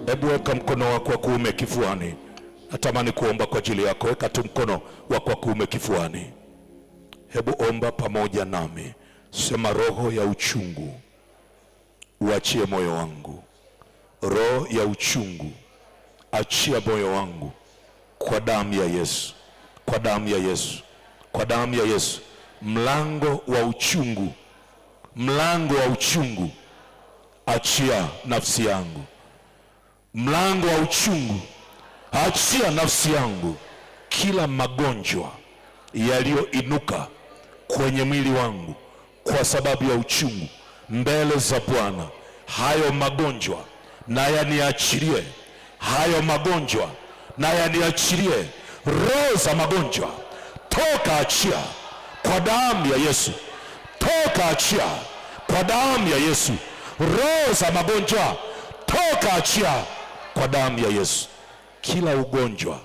Hebu weka mkono wako wa kuume kifuani. Natamani kuomba kwa ajili yako. Weka tu mkono wako wa kuume kifuani. Hebu omba pamoja nami. Sema, roho ya uchungu uachie moyo wangu. Roho ya uchungu achia moyo wangu kwa damu ya Yesu, kwa damu ya Yesu, kwa damu ya Yesu. Mlango wa uchungu, mlango wa uchungu, achia nafsi yangu. Mlango wa uchungu, achia nafsi yangu. Kila magonjwa yaliyoinuka kwenye mwili wangu kwa sababu ya uchungu, mbele za Bwana, hayo magonjwa na yaniachilie, hayo magonjwa na yaniachilie. Roho za magonjwa, toka, achia kwa damu ya Yesu, toka, achia kwa damu ya Yesu. Roho za magonjwa, toka, achia kwa damu ya Yesu. Kila ugonjwa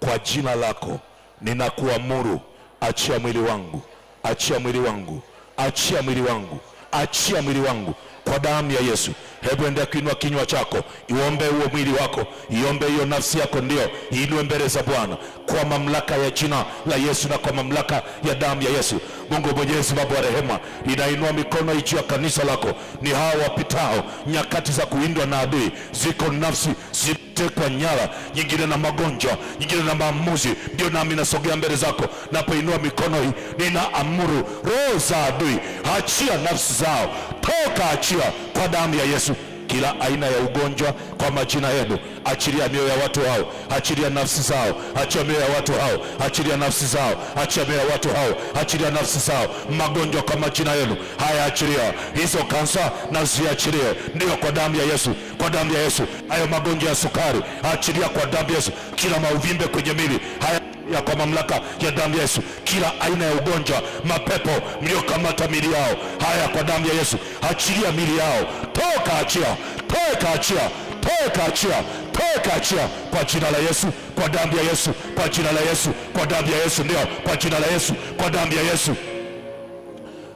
kwa jina lako ninakuamuru, achia mwili wangu, achia mwili wangu, achia mwili wangu, achia mwili wangu kwa damu ya Yesu. Hebu endelea kuinua kinywa chako, iombe huo mwili wako, iombe hiyo nafsi yako, ndio iinue mbele za Bwana kwa mamlaka ya jina la Yesu na kwa mamlaka ya damu ya Yesu. Mungu Mwenyezi, Baba wa rehema, ninainua mikono juu ya kanisa lako. Ni hao wapitao nyakati za kuindwa na adui, ziko nafsi zimetekwa nyara, nyingine na magonjwa, nyingine na maamuzi. Ndio nami nasogea mbele zako, napoinua mikono hii, ninaamuru roho za adui, achia nafsi zao, toka, achia kwa damu ya Yesu. Kila aina ya ugonjwa kwa majina yenu, achilia mioyo ya watu hao, achilia nafsi zao, achia mioyo ya watu hao, achilia nafsi zao, achia mioyo ya watu hao, achilia nafsi zao. Magonjwa kwa majina yenu, haya achilia. Hizo kansa na ziachilie, ndio kwa damu ya Yesu, kwa damu ya Yesu. Hayo magonjwa ya sukari, achilia kwa damu ya Yesu. Kila mauvimbe kwenye mwili, haya ya kwa mamlaka ya damu ya Yesu. Kila aina ya ugonjwa, mapepo mliokamata mili yao, haya kwa damu ya Yesu, achilia mili yao, toka, achia, toka, achia, toka, achia, toka, achia kwa jina la Yesu, kwa damu ya Yesu, kwa jina la Yesu, kwa damu ya Yesu, ndio kwa jina la Yesu, kwa damu ya Yesu.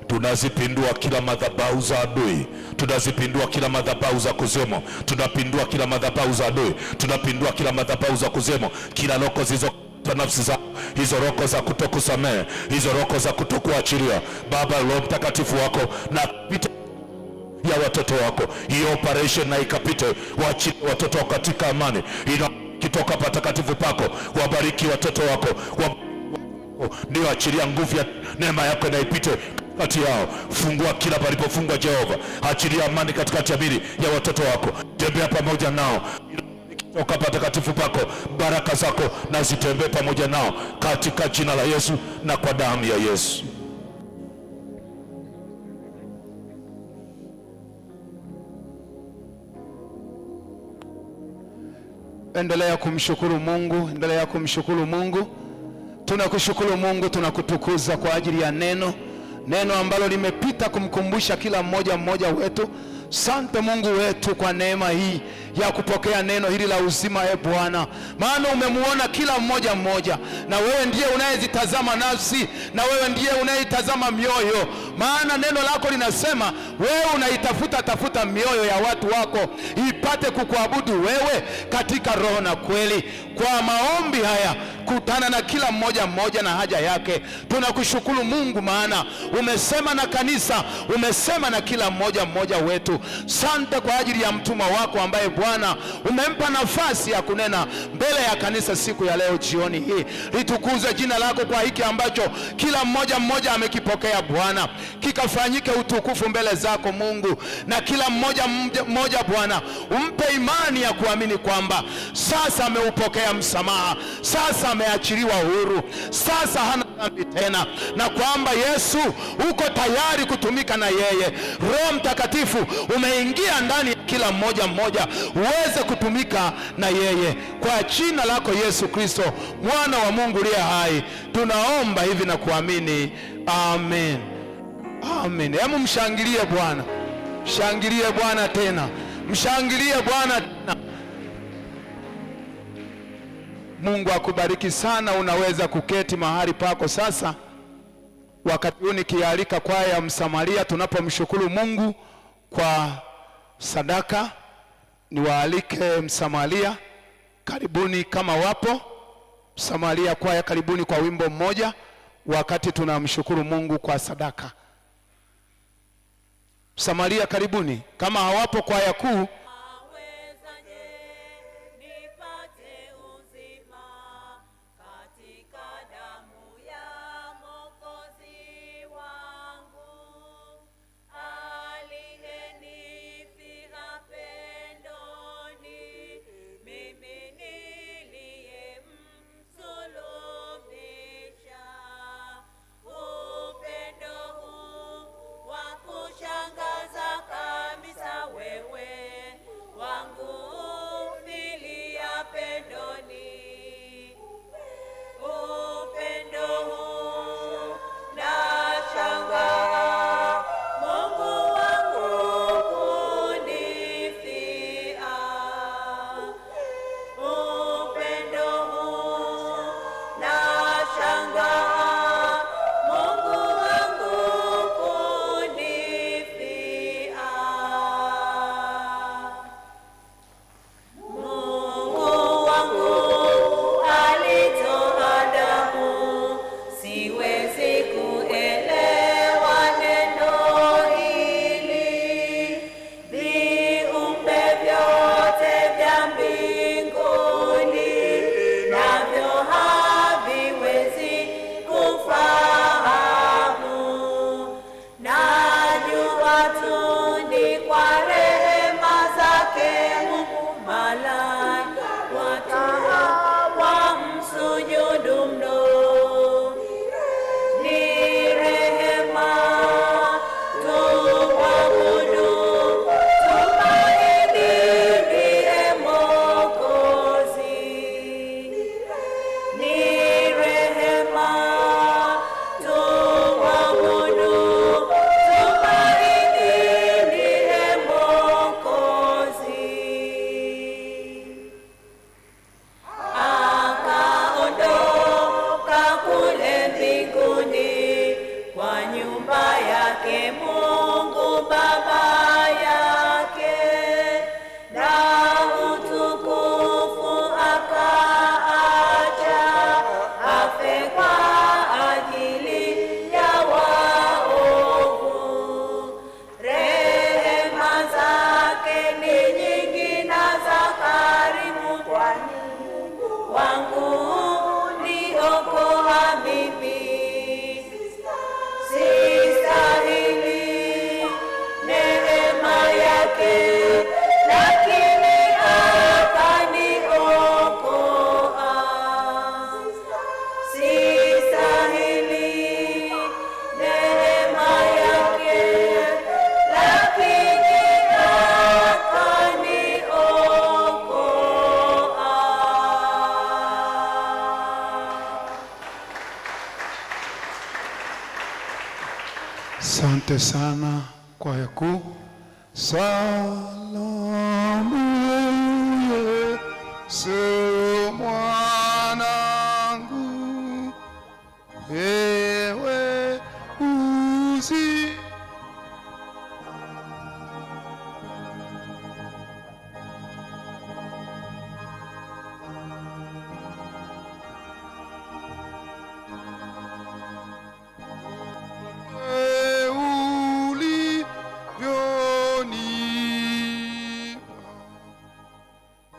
Tunazipindua kila madhabahu za adui, tunazipindua kila madhabahu za kuzimu, tunapindua kila madhabahu za adui, tunapindua kila madhabahu za kuzimu, kila loko zizo nafsi zao, hizo roko za kutokusamehe, hizo roko za kutokuachilia. Baba, Roho Mtakatifu wako na pita ya watoto wako, hiyo operation na ikapite, waachilie watoto wako katika amani, kitoka patakatifu pako, wabariki watoto wako, ndio achilia nguvu ya neema yako na ipite kati yao. Fungua kila palipofungwa Jehova, achilia amani katikati ya mili ya watoto wako, tembea pamoja nao toka patakatifu pako, baraka zako na zitembee pamoja nao katika jina la Yesu na kwa damu ya Yesu. Endelea kumshukuru Mungu, endelea kumshukuru Mungu. Tunakushukuru Mungu, tunakutukuza kwa ajili ya neno ambalo limepita kumkumbusha kila mmoja wetu. Sante Mungu wetu kwa neema hii ya kupokea neno hili la uzima, Bwana, maana umemuona kila mmoja, na wewe ndiye unayezitazama nafsi, na wewe ndiye unayetazama mioyo, maana neno lako linasema wewe unaitafuta mioyo ya watu wako ipate kukuabudu wewe katika roho na kweli. Kwa maombi haya, kutana na kila mmoja na haja yake. Tunakushukuru Mungu, maana umesema na kanisa, umesema na kila mmoja wetu. Sante kwa ajili ya mtuma wako ambaye Bwana umempa nafasi ya kunena mbele ya kanisa siku ya leo jioni hii. Litukuze jina lako kwa hiki ambacho kila mmoja amekipokea Bwana, kikafanyike utukufu mbele zako Mungu, na kila mmoja Bwana umpe imani ya kuamini kwamba sasa ameupokea msamaha, sasa ameachiliwa huru, sasa hana dhambi tena, na kwamba Yesu uko tayari kutumika na yeye. Roho Mtakatifu umeingia ndani ya kila mmoja uweze kutumika na yeye, kwa jina lako Yesu Kristo, mwana wa Mungu aliye hai, tunaomba hivi na kuamini, amen. Amen. Hebu mshangilie Bwana, mshangilie Bwana tena, mshangilie Bwana tena. Mungu akubariki sana. Unaweza kuketi mahali pako sasa. Wakati huu nikialika kwaya ya Msamaria, tunapomshukuru Mungu kwa sadaka, niwaalike Msamaria, karibuni kama wapo. Msamaria kwaya, karibuni kwa wimbo mmoja wakati tunamshukuru Mungu kwa sadaka. Msamaria, karibuni. Kama hawapo kwaya kuu, Shangaza kabisa wewe nyumba yake Mungu Baba yake, na utukufu akaacha afe kwa ajili ya waovu. Rehema zake ni nyingi na za karibu, kwani wangu niokoa mimi. Sistahili neema yake, lakini akaniokoa. Sistahili neema yake, lakini akaniokoa. Asante sana kwaya kuu. Salamu Yesu mwanangu, wewe uzi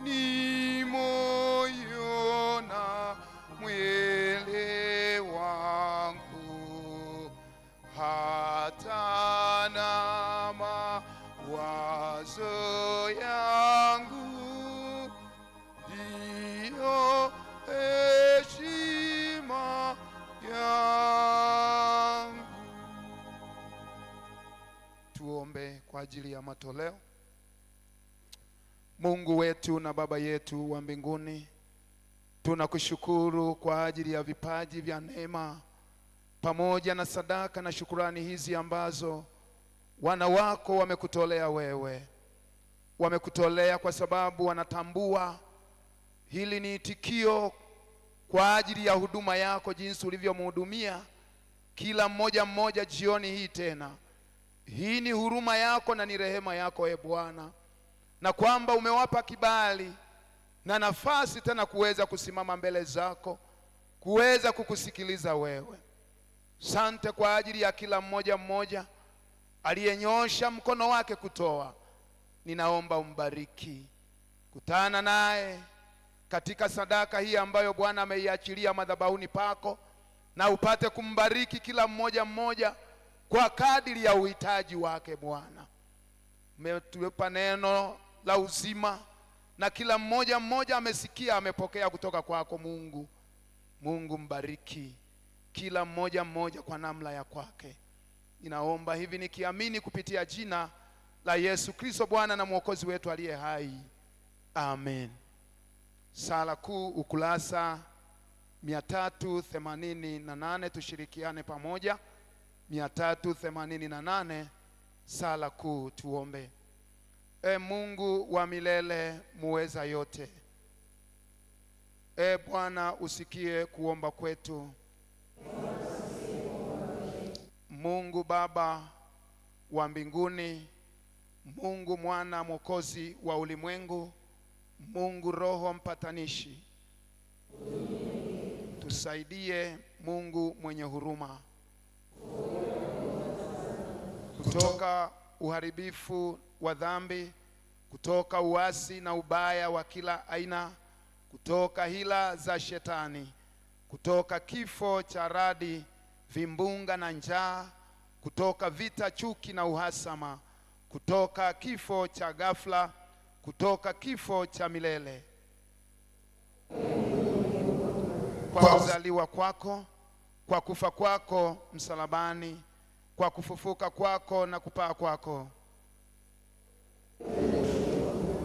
ni moyo na mwili wangu, hata na mawazo yangu, ndiyo heshima yangu. Tuombe kwa ajili ya matoleo. Mungu wetu na Baba yetu wa mbinguni, tunakushukuru kwa ajili ya vipaji vya neema pamoja na sadaka na shukurani hizi ambazo wana wako wamekutolea wewe. Wamekutolea kwa sababu wanatambua hili ni itikio kwa ajili ya huduma yako, jinsi ulivyomhudumia kila mmoja mmoja jioni hii. Tena hii ni huruma yako na ni rehema yako, Bwana, na kwamba umewapa kibali na nafasi tena kuweza kusimama mbele zako, kuweza kukusikiliza wewe. Sante kwa ajili ya kila mmoja mmoja aliyenyosha mkono wake kutoa. Ninaomba umbariki, kutana naye katika sadaka hii ambayo Bwana ameiachilia madhabahuni pako, na upate kumbariki kila mmoja mmoja kwa kadiri ya uhitaji wake. Bwana, umetupa neno la uzima na kila mmoja mmoja amesikia, amepokea kutoka kwako. Mungu mbariki kila mmoja mmoja kwa namna ya kwake. Ninaomba hivi nikiamini kupitia jina la Yesu Kristo, Bwana na Mwokozi wetu aliye hai. Amen. Sala kuu ukurasa 388, tushirikiane pamoja. 388, sala kuu. Tuombe. Mungu wa milele muweza yote, Bwana usikie kuomba kwetu. Mungu Baba wa mbinguni, Mungu Mwana Mwokozi wa ulimwengu, Mungu Roho mpatanishi, tusaidie Mungu mwenye huruma, kutoka uharibifu wa dhambi, kutoka uasi na ubaya wa kila aina, kutoka hila za shetani, kutoka kifo cha radi, vimbunga na njaa, kutoka vita, chuki na uhasama, kutoka kifo cha ghafla, kutoka kifo cha milele. Kwa kuzaliwa kwako, kwa kufa kwako msalabani, kwa kufufuka kwako na kupaa kwako,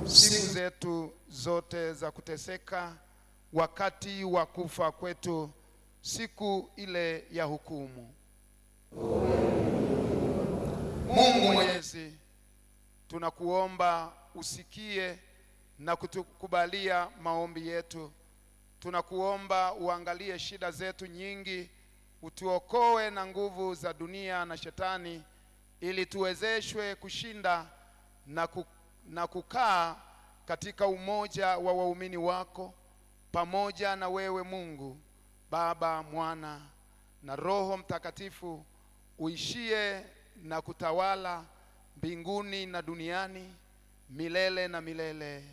siku zetu zote za kuteseka, wakati wa kufa kwetu, siku ile ya hukumu. Mungu Mwenyezi, tunakuomba usikie na kutukubalia maombi yetu. Tunakuomba uangalie shida zetu nyingi, utuokoe na nguvu za dunia na shetani, ili tuwezeshwe kushinda na kukaa katika umoja wa waumini wako, pamoja na wewe Mungu Baba, Mwana na Roho Mtakatifu, uishie na kutawala mbinguni na duniani milele na milele.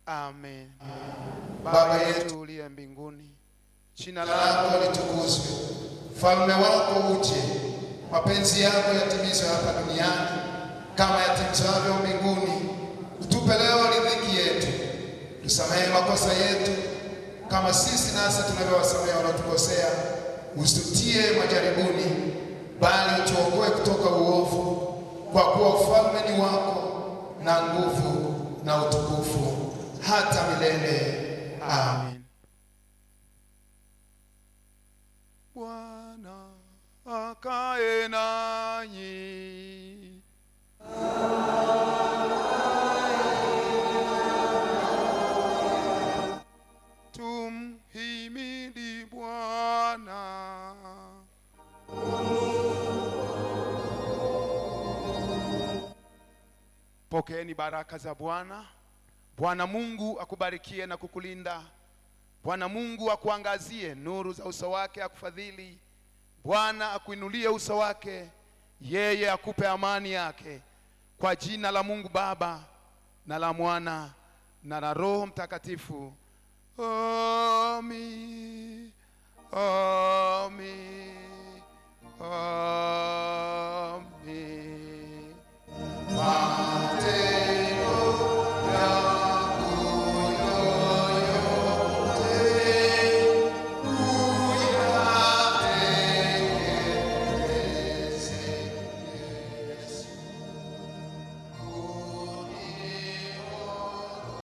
Amen. Baba yetu uliye mbinguni, jina lako litukuzwe, ufalme wako uje, mapenzi yako yatimizwe hapa duniani kama yatimizwavyo mbinguni. Utupe leo riziki yetu, tusamehe makosa yetu kama sisi nasi tunavyowasamehe wanaotukosea, usitutie majaribuni, bali utuokoe kutoka uovu, kwa kuwa ufalme ni wako na nguvu na utukufu hata milele. Amen. Bwana akae nanyi. Tumhimidi Bwana. Pokeeni baraka za Bwana. Bwana Mungu akubarikie na kukulinda. Bwana Mungu akuangazie nuru za uso wake akufadhili. Bwana akuinulie uso wake, yeye akupe amani yake. Kwa jina la Mungu Baba na la Mwana na la Roho Mtakatifu. Amen. Amen. Amen.